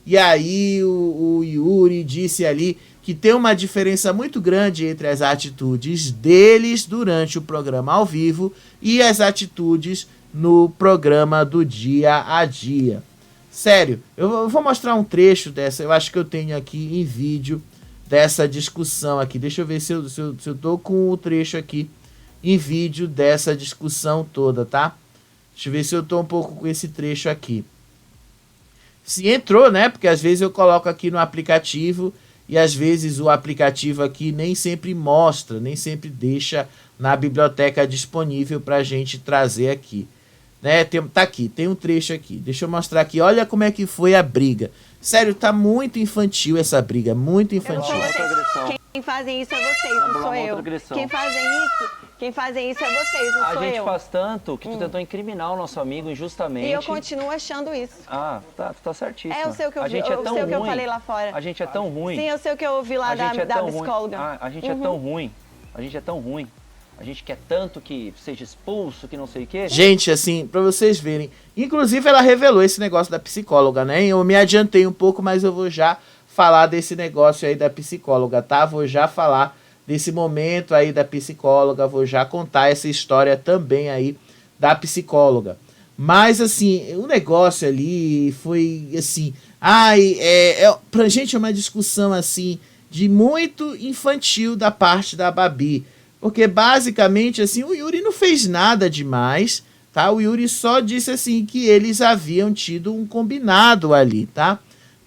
E aí o Yuri disse ali que tem uma diferença muito grande entre as atitudes deles durante o programa ao vivo e as atitudes no programa do dia a dia. Sério, eu vou mostrar um trecho dessa, eu acho que eu tenho aqui em vídeo dessa discussão aqui. Deixa eu ver se eu tô com o trecho aqui em vídeo dessa discussão toda, tá? Deixa eu ver se eu tô um pouco com esse trecho aqui. Se entrou, né? Porque às vezes eu coloco aqui no aplicativo e às vezes o aplicativo aqui nem sempre mostra, nem sempre deixa na biblioteca disponível pra gente trazer aqui. Né? Tá aqui, tem um trecho aqui. Deixa eu mostrar aqui. Olha como é que foi a briga. Sério, tá muito infantil essa briga, muito infantil. Quem fazem isso é vocês, não sou eu. Quem fazem isso é vocês, não sou eu. A gente faz tanto que tu tentou incriminar o nosso amigo injustamente. E eu continuo achando isso. Ah, tá certíssimo. Eu sei o que eu falei lá fora. A gente é tão ruim. Sim, eu sei o que eu ouvi lá da psicóloga. A gente é tão ruim. A gente é tão ruim. A gente quer tanto que seja expulso, que não sei o quê. Gente, assim, pra vocês verem. Inclusive, ela revelou esse negócio da psicóloga, né? Eu me adiantei um pouco, mas eu vou já falar desse negócio aí da psicóloga, tá? Vou já falar desse momento aí da psicóloga, vou já contar essa história também aí da psicóloga. Mas, assim, o negócio ali foi, assim... pra gente é uma discussão, assim, de muito infantil da parte da Babi. Porque, basicamente, assim, o Yuri não fez nada demais, tá? O Yuri só disse, assim, que eles haviam tido um combinado ali, tá?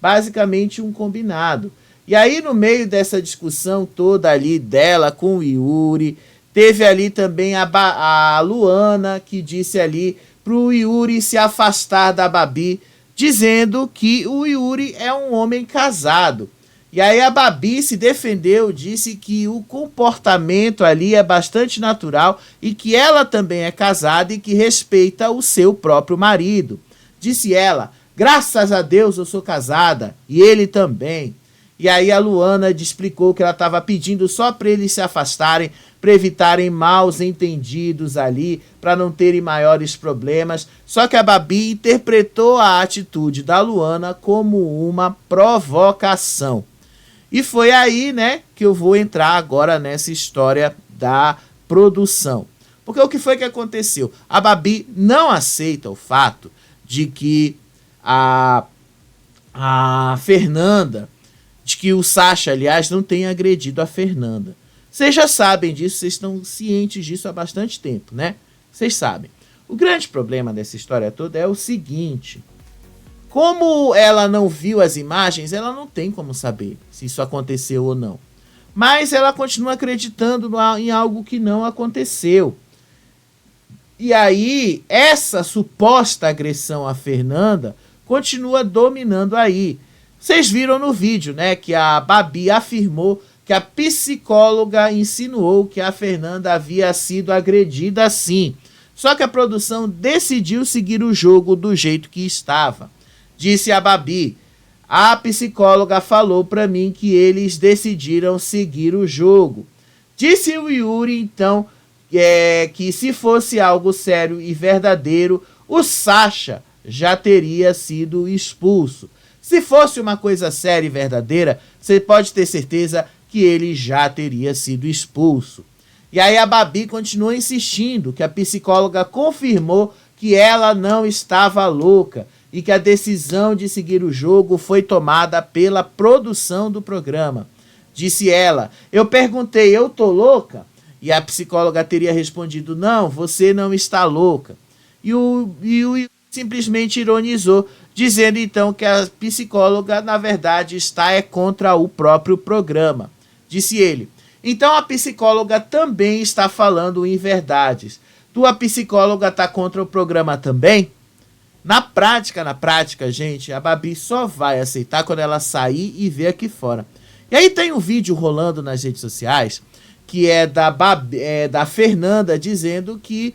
Basicamente, um combinado. E aí, no meio dessa discussão toda ali dela com o Yuri, teve ali também a Luana, que disse ali pro Yuri se afastar da Babi, dizendo que o Yuri é um homem casado. E aí a Babi se defendeu, disse que o comportamento ali é bastante natural e que ela também é casada e que respeita o seu próprio marido. Disse ela, graças a Deus eu sou casada e ele também. E aí a Luana explicou que ela estava pedindo só para eles se afastarem, para evitarem maus entendidos ali, para não terem maiores problemas. Só que a Babi interpretou a atitude da Luana como uma provocação. E foi aí, né, que eu vou entrar agora nessa história da produção. Porque o que foi que aconteceu? A Babi não aceita o fato de que a Fernanda, de que o Sacha, aliás, não tenha agredido a Fernanda. Vocês já sabem disso, vocês estão cientes disso há bastante tempo, né? Vocês sabem. O grande problema dessa história toda é o seguinte: como ela não viu as imagens, ela não tem como saber se isso aconteceu ou não. Mas ela continua acreditando em algo que não aconteceu. E aí, essa suposta agressão à Fernanda continua dominando aí. Vocês viram no vídeo, né, que a Babi afirmou que a psicóloga insinuou que a Fernanda havia sido agredida sim. Só que a produção decidiu seguir o jogo do jeito que estava. Disse a Babi, a psicóloga falou para mim que eles decidiram seguir o jogo. Disse o Yuri, então, que se fosse algo sério e verdadeiro, o Sacha já teria sido expulso. Se fosse uma coisa séria e verdadeira, você pode ter certeza que ele já teria sido expulso. E aí a Babi continua insistindo que a psicóloga confirmou que ela não estava louca e que a decisão de seguir o jogo foi tomada pela produção do programa. Disse ela, eu perguntei, eu tô louca? E a psicóloga teria respondido, não, você não está louca. E o simplesmente ironizou, dizendo então que a psicóloga, na verdade, está contra o próprio programa. Disse ele, então a psicóloga também está falando inverdades. Tua psicóloga está contra o programa também? Na prática, gente, a Babi só vai aceitar quando ela sair e ver aqui fora. E aí tem um vídeo rolando nas redes sociais, que é da Fernanda, dizendo que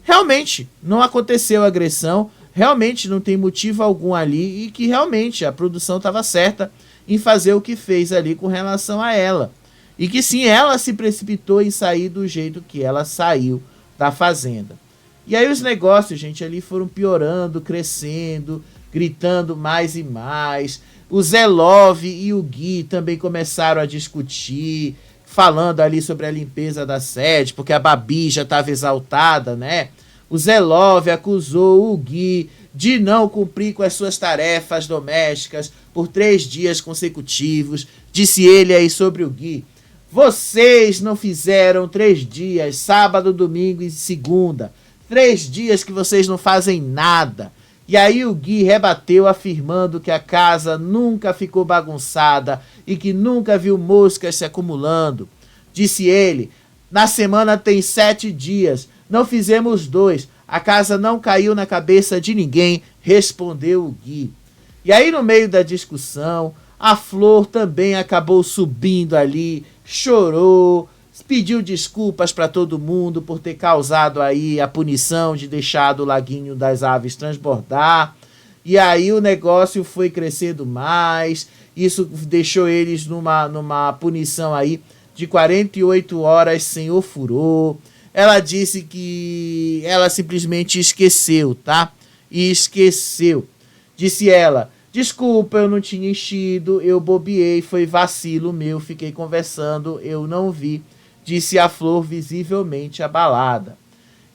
realmente não aconteceu agressão, realmente não tem motivo algum ali e que realmente a produção estava certa em fazer o que fez ali com relação a ela. E que sim, ela se precipitou em sair do jeito que ela saiu da fazenda. E aí os negócios, gente, ali foram piorando, crescendo, gritando mais e mais. O Zé Love e o Gui também começaram a discutir, falando ali sobre a limpeza da sede, porque a Babi já estava exaltada, né? O Zé Love acusou o Gui de não cumprir com as suas tarefas domésticas por 3 dias consecutivos. Disse ele aí sobre o Gui, vocês não fizeram 3 dias, sábado, domingo e segunda. 3 dias que vocês não fazem nada. E aí o Gui rebateu afirmando que a casa nunca ficou bagunçada e que nunca viu moscas se acumulando. Disse ele, na semana tem 7 dias, não fizemos 2, a casa não caiu na cabeça de ninguém, respondeu o Gui. E aí no meio da discussão, a Flor também acabou subindo ali, chorou, pediu desculpas para todo mundo por ter causado aí a punição de deixar o Laguinho das Aves transbordar. E aí o negócio foi crescendo mais, isso deixou eles numa punição aí de 48 horas sem ofurô. Ela disse que ela simplesmente esqueceu, tá? E esqueceu. Disse ela, desculpa, eu não tinha enchido, eu bobeei, foi vacilo meu, fiquei conversando, eu não vi. Disse a Flor visivelmente abalada.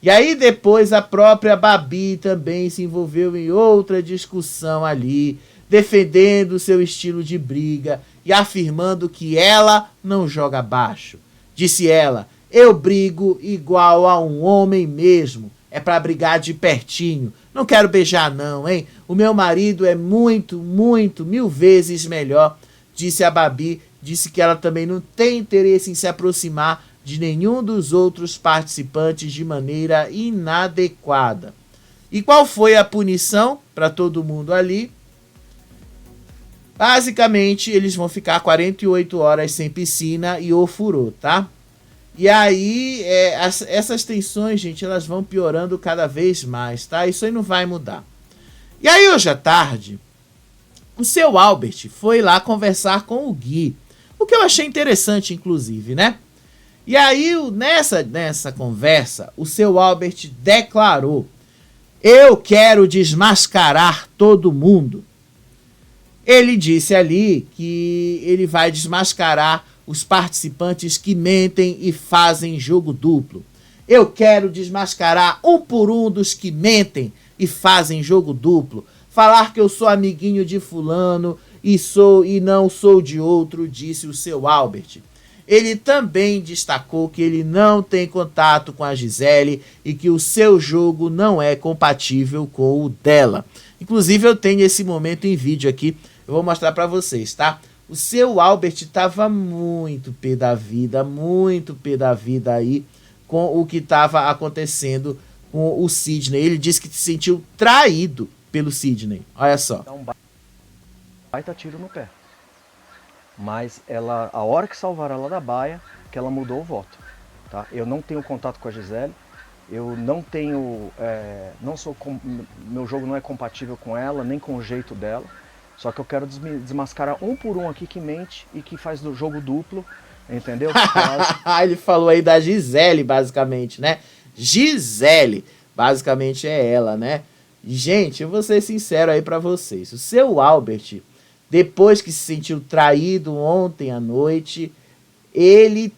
E aí depois a própria Babi também se envolveu em outra discussão ali, defendendo seu estilo de briga e afirmando que ela não joga baixo. Disse ela: eu brigo igual a um homem mesmo, é pra brigar de pertinho, não quero beijar não, hein? O meu marido é muito, muito, 1000 vezes melhor, disse a Babi. Disse que ela também não tem interesse em se aproximar de nenhum dos outros participantes de maneira inadequada. E qual foi a punição para todo mundo ali? Basicamente, eles vão ficar 48 horas sem piscina e ofurô, tá? E aí, essas tensões, gente, elas vão piorando cada vez mais, tá? Isso aí não vai mudar. E aí, hoje à tarde, o seu Albert foi lá conversar com o Gui. O que eu achei interessante, inclusive, né? E aí, nessa conversa, o seu Albert declarou: eu quero desmascarar todo mundo. Ele disse ali que ele vai desmascarar os participantes que mentem e fazem jogo duplo. Eu quero desmascarar um por um dos que mentem e fazem jogo duplo. Falar que eu sou amiguinho de fulano e não sou de outro, disse o seu Albert. Ele também destacou que ele não tem contato com a Gisele e que o seu jogo não é compatível com o dela. Inclusive, eu tenho esse momento em vídeo aqui, eu vou mostrar pra vocês, tá? O seu Albert tava muito pé da vida aí com o que tava acontecendo com o Sidney. Ele disse que se sentiu traído pelo Sidney. Olha só. Dá um baita tiro no pé. Mas ela, a hora que salvaram ela da baia, que ela mudou o voto. Tá? Eu não tenho contato com a Gisele, eu não tenho, meu jogo não é compatível com ela, nem com o jeito dela. Só que eu quero desmascarar um por um aqui que mente e que faz do jogo duplo, entendeu? Ele falou aí da Gisele, basicamente, né? Gisele, basicamente é ela, né? Gente, eu vou ser sincero aí pra vocês. O seu Albert, depois que se sentiu traído ontem à noite, ele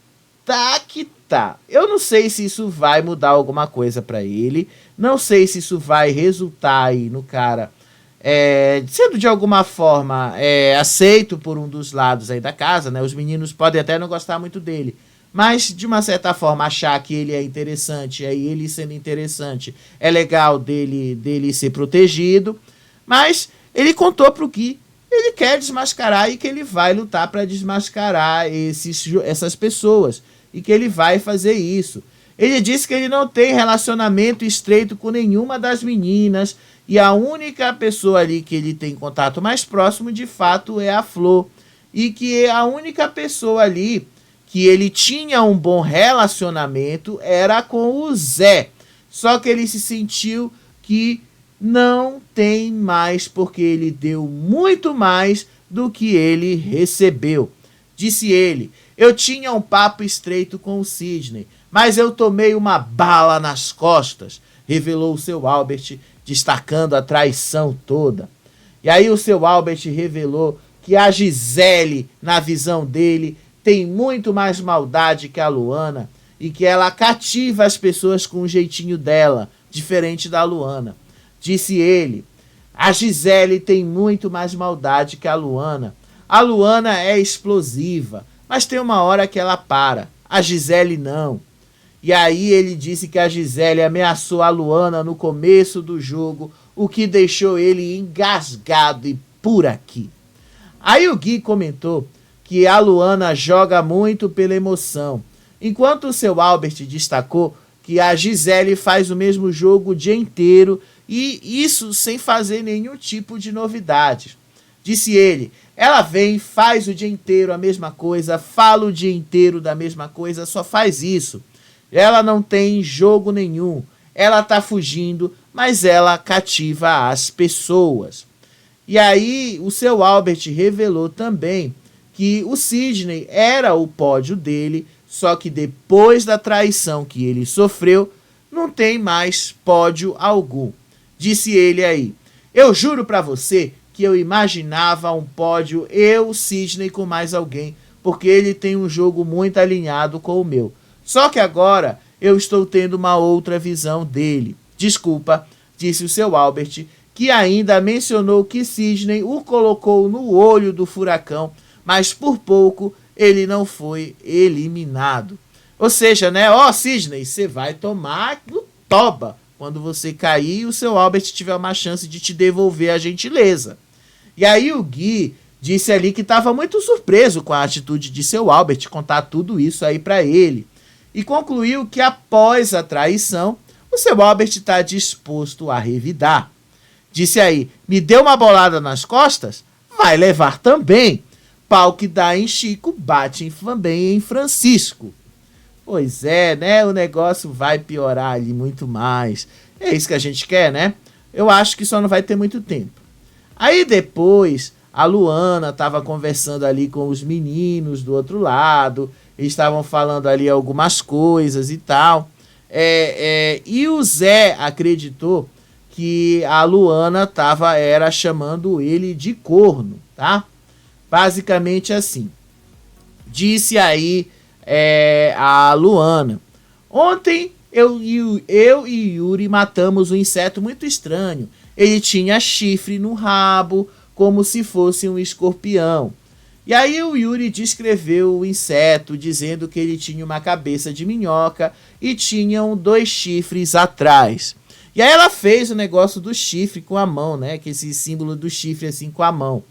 tá que tá. Eu não sei se isso vai mudar alguma coisa pra ele. Não sei se isso vai resultar aí no cara sendo de alguma forma aceito por um dos lados aí da casa, né? Os meninos podem até não gostar muito dele, mas de uma certa forma achar que ele é interessante, aí ele sendo interessante, é legal dele ser protegido. Mas ele contou pro Gui, ele quer desmascarar e que ele vai lutar para desmascarar essas pessoas e que ele vai fazer isso. Ele disse que ele não tem relacionamento estreito com nenhuma das meninas e a única pessoa ali que ele tem contato mais próximo, de fato, é a Flor. E que a única pessoa ali que ele tinha um bom relacionamento era com o Zé. Só que ele se sentiu que não tem mais, porque ele deu muito mais do que ele recebeu. Disse ele: eu tinha um papo estreito com o Sidney, mas eu tomei uma bala nas costas, revelou o seu Albert, destacando a traição toda. E aí o seu Albert revelou que a Gisele, na visão dele, tem muito mais maldade que a Luana e que ela cativa as pessoas com o jeitinho dela, diferente da Luana. Disse ele: a Gisele tem muito mais maldade que a Luana. A Luana é explosiva, mas tem uma hora que ela para. A Gisele não. E aí ele disse que a Gisele ameaçou a Luana no começo do jogo, o que deixou ele engasgado e por aqui. Aí o Gui comentou que a Luana joga muito pela emoção, enquanto o seu Albert destacou que a Gisele faz o mesmo jogo o dia inteiro e isso sem fazer nenhum tipo de novidade. Disse ele: ela vem, faz o dia inteiro a mesma coisa, fala o dia inteiro da mesma coisa, só faz isso. Ela não tem jogo nenhum, ela tá fugindo, mas ela cativa as pessoas. E aí o seu Albert revelou também que o Sidney era o pódio dele, só que depois da traição que ele sofreu, não tem mais pódio algum. Disse ele aí: eu juro pra você que eu imaginava um pódio eu, Sidney, com mais alguém, porque ele tem um jogo muito alinhado com o meu. Só que agora eu estou tendo uma outra visão dele. Desculpa, disse o seu Albert, que ainda mencionou que Sidney o colocou no olho do furacão, mas por pouco ele não foi eliminado. Ou seja, né, Sidney, você vai tomar no toba quando você cair e o seu Albert tiver uma chance de te devolver a gentileza. E aí o Gui disse ali que estava muito surpreso com a atitude de seu Albert, contar tudo isso aí para ele. E concluiu que após a traição, o seu Albert está disposto a revidar. Disse aí, me deu uma bolada nas costas? Vai levar também. Pau que dá em Chico, bate também em Francisco. Pois é, né? O negócio vai piorar ali muito mais. É isso que a gente quer, né? Eu acho que só não vai ter muito tempo. Aí depois, a Luana estava conversando ali com os meninos do outro lado. Eles estavam falando ali algumas coisas e tal. E o Zé acreditou que a Luana era chamando ele de corno, tá? Basicamente assim. Disse aí a Luana: ontem eu e Yuri matamos um inseto muito estranho. Ele tinha chifre no rabo, como se fosse um escorpião. E aí o Yuri descreveu o inseto, dizendo que ele tinha uma cabeça de minhoca e tinham 2 chifres atrás. E aí ela fez o negócio do chifre com a mão, né? Que esse símbolo do chifre assim com a mão.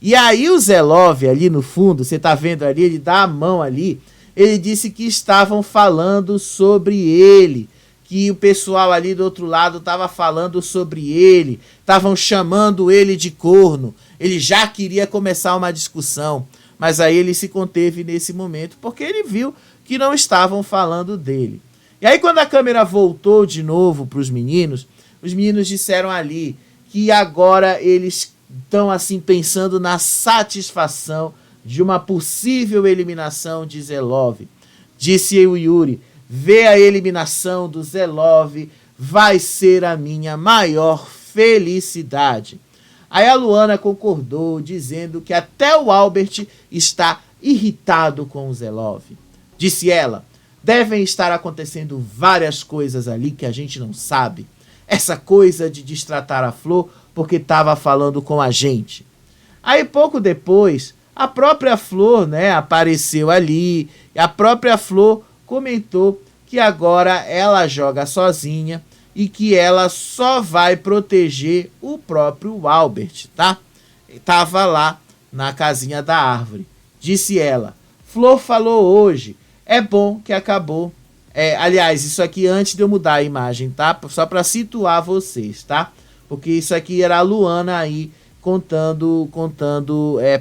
E aí o Zelov ali no fundo, você tá vendo ali, ele dá a mão ali, ele disse que estavam falando sobre ele, que o pessoal ali do outro lado estava falando sobre ele, estavam chamando ele de corno. Ele já queria começar uma discussão, mas aí ele se conteve nesse momento, porque ele viu que não estavam falando dele. E aí quando a câmera voltou de novo para os meninos disseram ali que agora eles estão assim pensando na satisfação de uma possível eliminação de Zelov. Disse o Yuri: ver a eliminação do Zelov vai ser a minha maior felicidade. Aí a Luana concordou, dizendo que até o Albert está irritado com o Zelov. Disse ela: devem estar acontecendo várias coisas ali que a gente não sabe. Essa coisa de destratar a Flor porque estava falando com a gente. Aí pouco depois, a própria Flor, né, apareceu ali. E a própria Flor comentou que agora ela joga sozinha e que ela só vai proteger o próprio Albert, tá? Tava lá na casinha da árvore. Disse ela: Flor falou hoje, é bom que acabou. Aliás, isso aqui antes de eu mudar a imagem, tá? Só para situar vocês, tá? Porque isso aqui era a Luana aí contando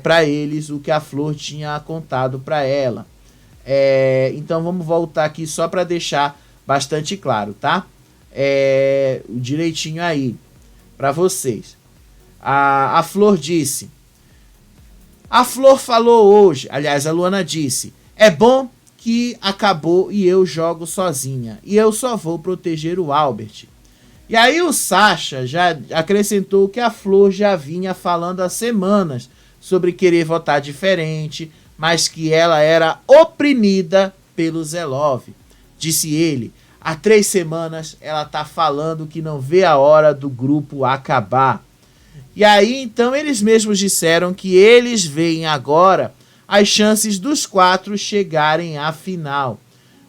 para eles o que a Flor tinha contado para ela. Então vamos voltar aqui só para deixar bastante claro, tá? Direitinho aí para vocês. A Flor disse: a Flor falou hoje, aliás, a Luana disse, é bom que acabou e eu jogo sozinha e eu só vou proteger o Albert. E aí o Sasha já acrescentou que a Flor já vinha falando há semanas sobre querer votar diferente, mas que ela era oprimida pelo Zelov. Disse ele: há 3 semanas ela tá falando que não vê a hora do grupo acabar. E aí então eles mesmos disseram que eles veem agora as chances dos 4 chegarem à final.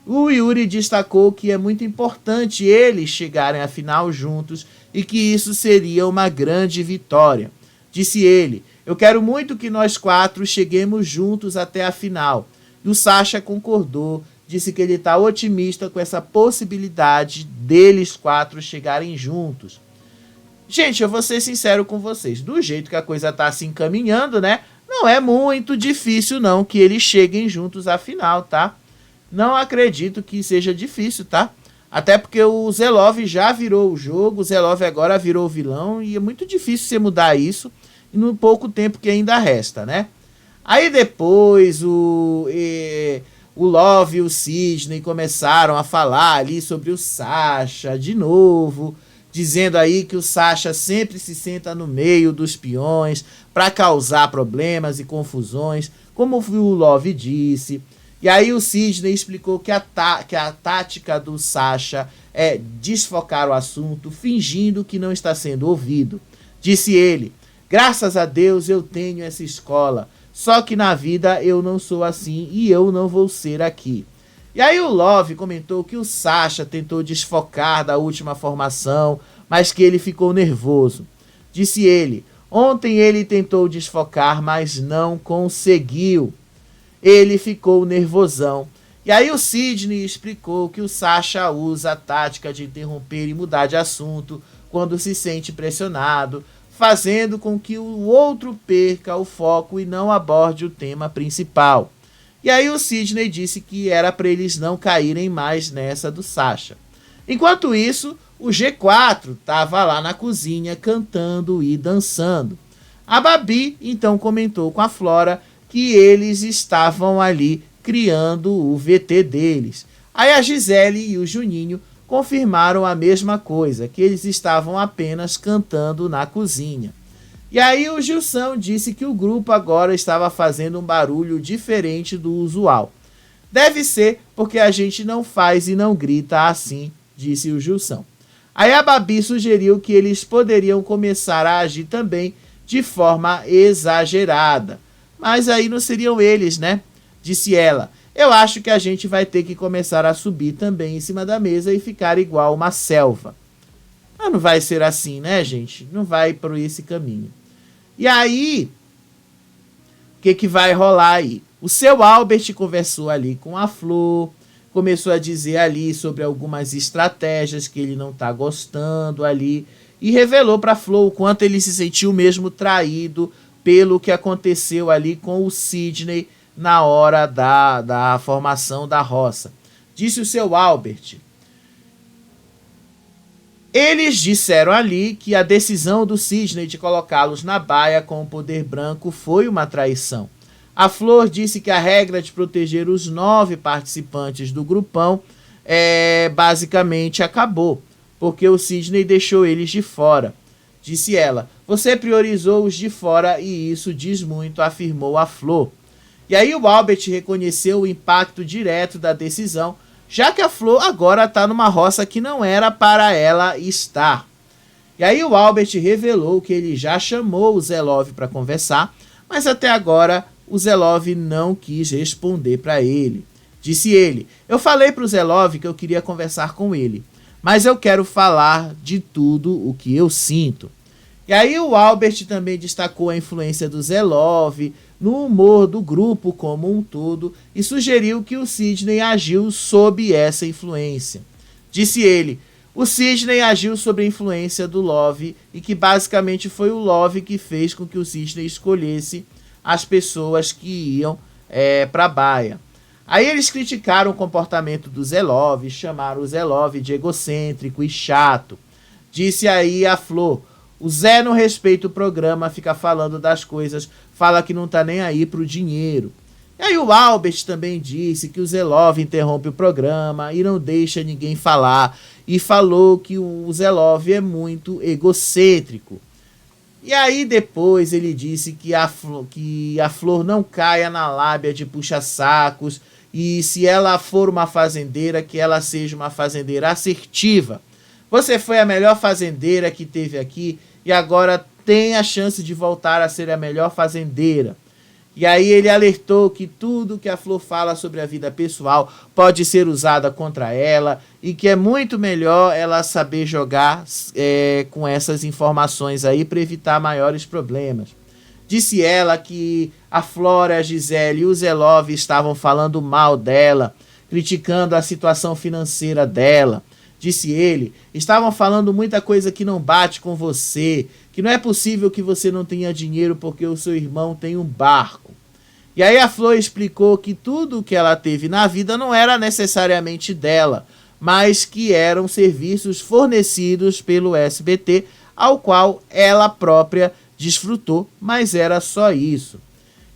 O Yuri destacou que é muito importante eles chegarem à final juntos e que isso seria uma grande vitória. Disse ele: eu quero muito que nós 4 cheguemos juntos até a final. E o Sasha concordou, disse que ele está otimista com essa possibilidade deles 4 chegarem juntos. Gente, eu vou ser sincero com vocês, do jeito que a coisa está se encaminhando, né? Não é muito difícil não que eles cheguem juntos à final, tá? Não acredito que seja difícil, tá? Até porque o Zelov já virou o jogo, o Zelov agora virou o vilão e é muito difícil você mudar isso no pouco tempo que ainda resta, né? Aí depois o Love e o Sidney começaram a falar ali sobre o Sasha de novo, dizendo aí que o Sasha sempre se senta no meio dos peões para causar problemas e confusões, como o Love disse. E aí o Sidney explicou que a tática do Sasha é desfocar o assunto, fingindo que não está sendo ouvido. Disse ele: graças a Deus eu tenho essa escola, só que na vida eu não sou assim e eu não vou ser aqui. E aí o Love comentou que o Sasha tentou desfocar da última formação, mas que ele ficou nervoso. Disse ele: ontem ele tentou desfocar, mas não conseguiu. Ele ficou nervosão. E aí o Sidney explicou que o Sasha usa a tática de interromper e mudar de assunto quando se sente pressionado, fazendo com que o outro perca o foco e não aborde o tema principal. E aí o Sidney disse que era para eles não caírem mais nessa do Sasha. Enquanto isso, o G4 estava lá na cozinha cantando e dançando. A Babi então comentou com a Flora que eles estavam ali criando o VT deles. Aí a Gisele e o Juninho confirmaram a mesma coisa, que eles estavam apenas cantando na cozinha. E aí o Gilson disse que o grupo agora estava fazendo um barulho diferente do usual. Deve ser porque a gente não faz e não grita assim, disse o Gilson. Aí a Babi sugeriu que eles poderiam começar a agir também de forma exagerada. Mas aí não seriam eles, né? Disse ela: eu acho que a gente vai ter que começar a subir também em cima da mesa e ficar igual uma selva. Mas não vai ser assim, né, gente? Não vai por esse caminho. E aí, o que vai rolar aí? O seu Albert conversou ali com a Flor, começou a dizer ali sobre algumas estratégias que ele não tá gostando ali, e revelou para Flor o quanto ele se sentiu mesmo traído pelo que aconteceu ali com o Sidney na hora da formação da roça. Disse o seu Albert: eles disseram ali que a decisão do Sidney de colocá-los na baia com o poder branco foi uma traição. A Flor disse que a regra de proteger os 9 participantes do grupão basicamente acabou, porque o Sidney deixou eles de fora. Disse ela: você priorizou os de fora e isso diz muito, afirmou a Flor. E aí o Albert reconheceu o impacto direto da decisão, já que a Flor agora está numa roça que não era para ela estar. E aí o Albert revelou que ele já chamou o Zelov para conversar, mas até agora o Zelov não quis responder para ele. Disse ele: eu falei para o Zelov que eu queria conversar com ele, mas eu quero falar de tudo o que eu sinto. E aí o Albert também destacou a influência do Zelov no humor do grupo como um todo e sugeriu que o Sidney agiu sob essa influência. Disse ele: o Sidney agiu sob a influência do Love e que basicamente foi o Love que fez com que o Sidney escolhesse as pessoas que iam para a baia. Aí eles criticaram o comportamento do Zelov, chamaram o Zelov de egocêntrico e chato. Disse aí a Flor: o Zé não respeita o programa, fica falando das coisas, fala que não tá nem aí pro dinheiro. E aí o Albert também disse que o Zelov interrompe o programa e não deixa ninguém falar, e falou que o Zelov é muito egocêntrico. E aí depois ele disse que a Flor não caia na lábia de puxa-sacos, e se ela for uma fazendeira, que ela seja uma fazendeira assertiva. Você foi a melhor fazendeira que teve aqui e agora tem a chance de voltar a ser a melhor fazendeira. E aí ele alertou que tudo que a Flor fala sobre a vida pessoal pode ser usada contra ela e que é muito melhor ela saber jogar com essas informações aí para evitar maiores problemas. Disse ela que a Flora, a Gisele e o Zelov estavam falando mal dela, criticando a situação financeira dela. Disse ele: estavam falando muita coisa que não bate com você, que não é possível que você não tenha dinheiro porque o seu irmão tem um barco. E aí a Flor explicou que tudo o que ela teve na vida não era necessariamente dela, mas que eram serviços fornecidos pelo SBT, ao qual ela própria desfrutou, mas era só isso.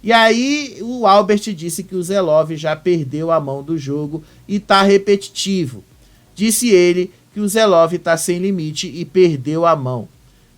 E aí o Albert disse que o Zelov já perdeu a mão do jogo e está repetitivo. Disse ele que o Zelov está sem limite e perdeu a mão.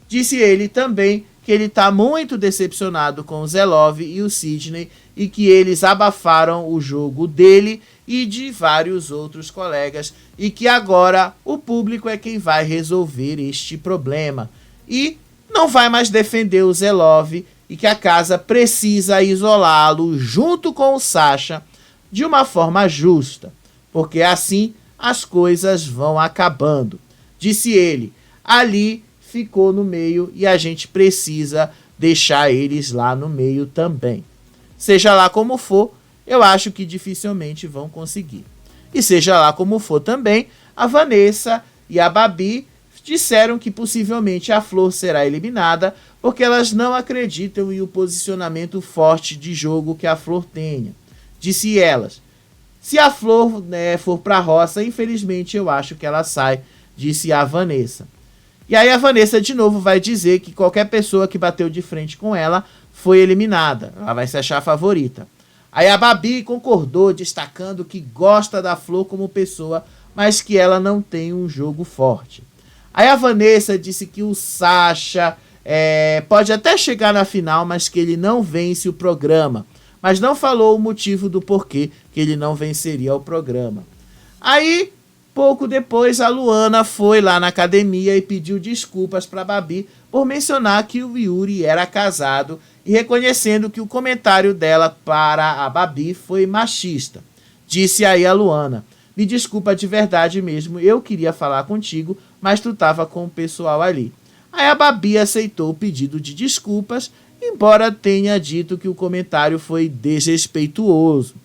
Disse ele também que ele tá muito decepcionado com o Zelov e o Sidney e que eles abafaram o jogo dele e de vários outros colegas e que agora o público é quem vai resolver este problema e não vai mais defender o Zelov e que a casa precisa isolá-lo junto com o Sasha de uma forma justa, porque assim as coisas vão acabando. Disse ele, ali ficou no meio e a gente precisa deixar eles lá no meio também. Seja lá como for, eu acho que dificilmente vão conseguir. E seja lá como for também, a Vanessa e a Babi disseram que possivelmente a Flor será eliminada porque elas não acreditam em o posicionamento forte de jogo que a Flor tenha. Disse elas, se a Flor for para a roça, infelizmente eu acho que ela sai, disse a Vanessa. E aí a Vanessa de novo vai dizer que qualquer pessoa que bateu de frente com ela foi eliminada. Ela vai se achar a favorita. Aí a Babi concordou, destacando que gosta da Flor como pessoa, mas que ela não tem um jogo forte. Aí a Vanessa disse que o Sasha pode até chegar na final, mas que ele não vence o programa. Mas não falou o motivo do porquê que ele não venceria o programa. Aí, pouco depois, a Luana foi lá na academia e pediu desculpas para a Babi por mencionar que o Yuri era casado e reconhecendo que o comentário dela para a Babi foi machista. Disse aí a Luana, me desculpa de verdade mesmo, eu queria falar contigo, mas tu tava com o pessoal ali. Aí a Babi aceitou o pedido de desculpas, embora tenha dito que o comentário foi desrespeituoso.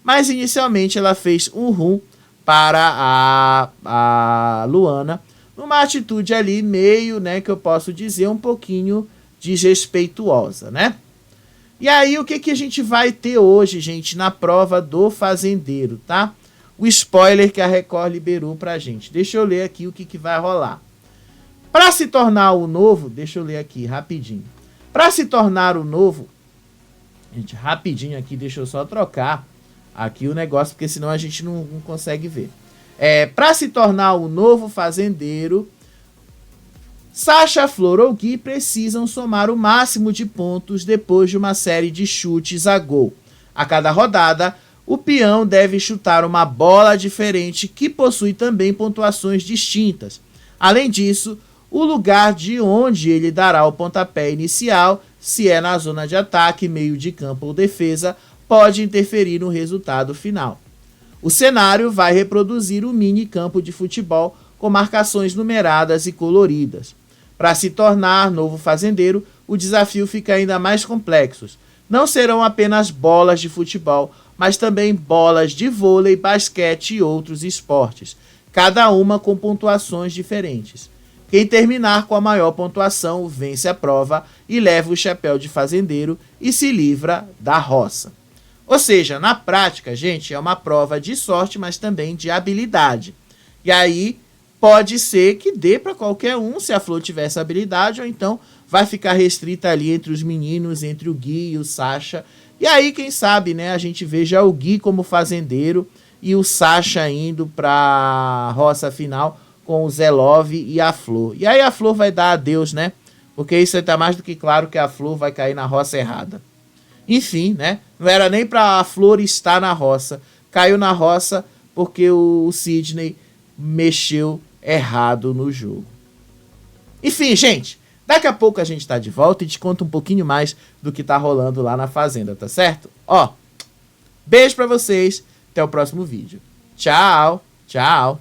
Mas inicialmente ela fez um rum para a Luana, numa atitude ali meio, que eu posso dizer, um pouquinho desrespeituosa, né? E aí o que a gente vai ter hoje, gente, na prova do fazendeiro, tá? O spoiler que a Record liberou pra gente. Deixa eu ler aqui o que vai rolar. Para se tornar o novo, deixa eu ler aqui rapidinho. Para se tornar o novo, gente, rapidinho aqui, deixa eu só trocar aqui o negócio, porque senão a gente não consegue ver. Para se tornar o novo fazendeiro, Sasha, Flor ou Gui precisam somar o máximo de pontos depois de uma série de chutes a gol. A cada rodada, o peão deve chutar uma bola diferente que possui também pontuações distintas. Além disso, o lugar de onde ele dará o pontapé inicial, se é na zona de ataque, meio de campo ou defesa, pode interferir no resultado final. O cenário vai reproduzir um mini campo de futebol com marcações numeradas e coloridas. Para se tornar novo fazendeiro, o desafio fica ainda mais complexo. Não serão apenas bolas de futebol, mas também bolas de vôlei, basquete e outros esportes, cada uma com pontuações diferentes. Quem terminar com a maior pontuação vence a prova e leva o chapéu de fazendeiro e se livra da roça. Ou seja, na prática, gente, é uma prova de sorte, mas também de habilidade. E aí pode ser que dê para qualquer um, se a Flor tiver essa habilidade, ou então vai ficar restrita ali entre os meninos, entre o Gui e o Sasha. E aí, quem sabe, a gente veja o Gui como fazendeiro e o Sasha indo para a roça final com o Zelov e a Flor. E aí a Flor vai dar adeus, Porque isso está mais do que claro que a Flor vai cair na roça errada. Enfim, Não era nem para a Flor estar na roça. Caiu na roça porque o Sidney mexeu errado no jogo. Enfim, gente, daqui a pouco a gente tá de volta e te conta um pouquinho mais do que tá rolando lá na fazenda, tá certo? Beijo pra vocês, até o próximo vídeo. Tchau, tchau.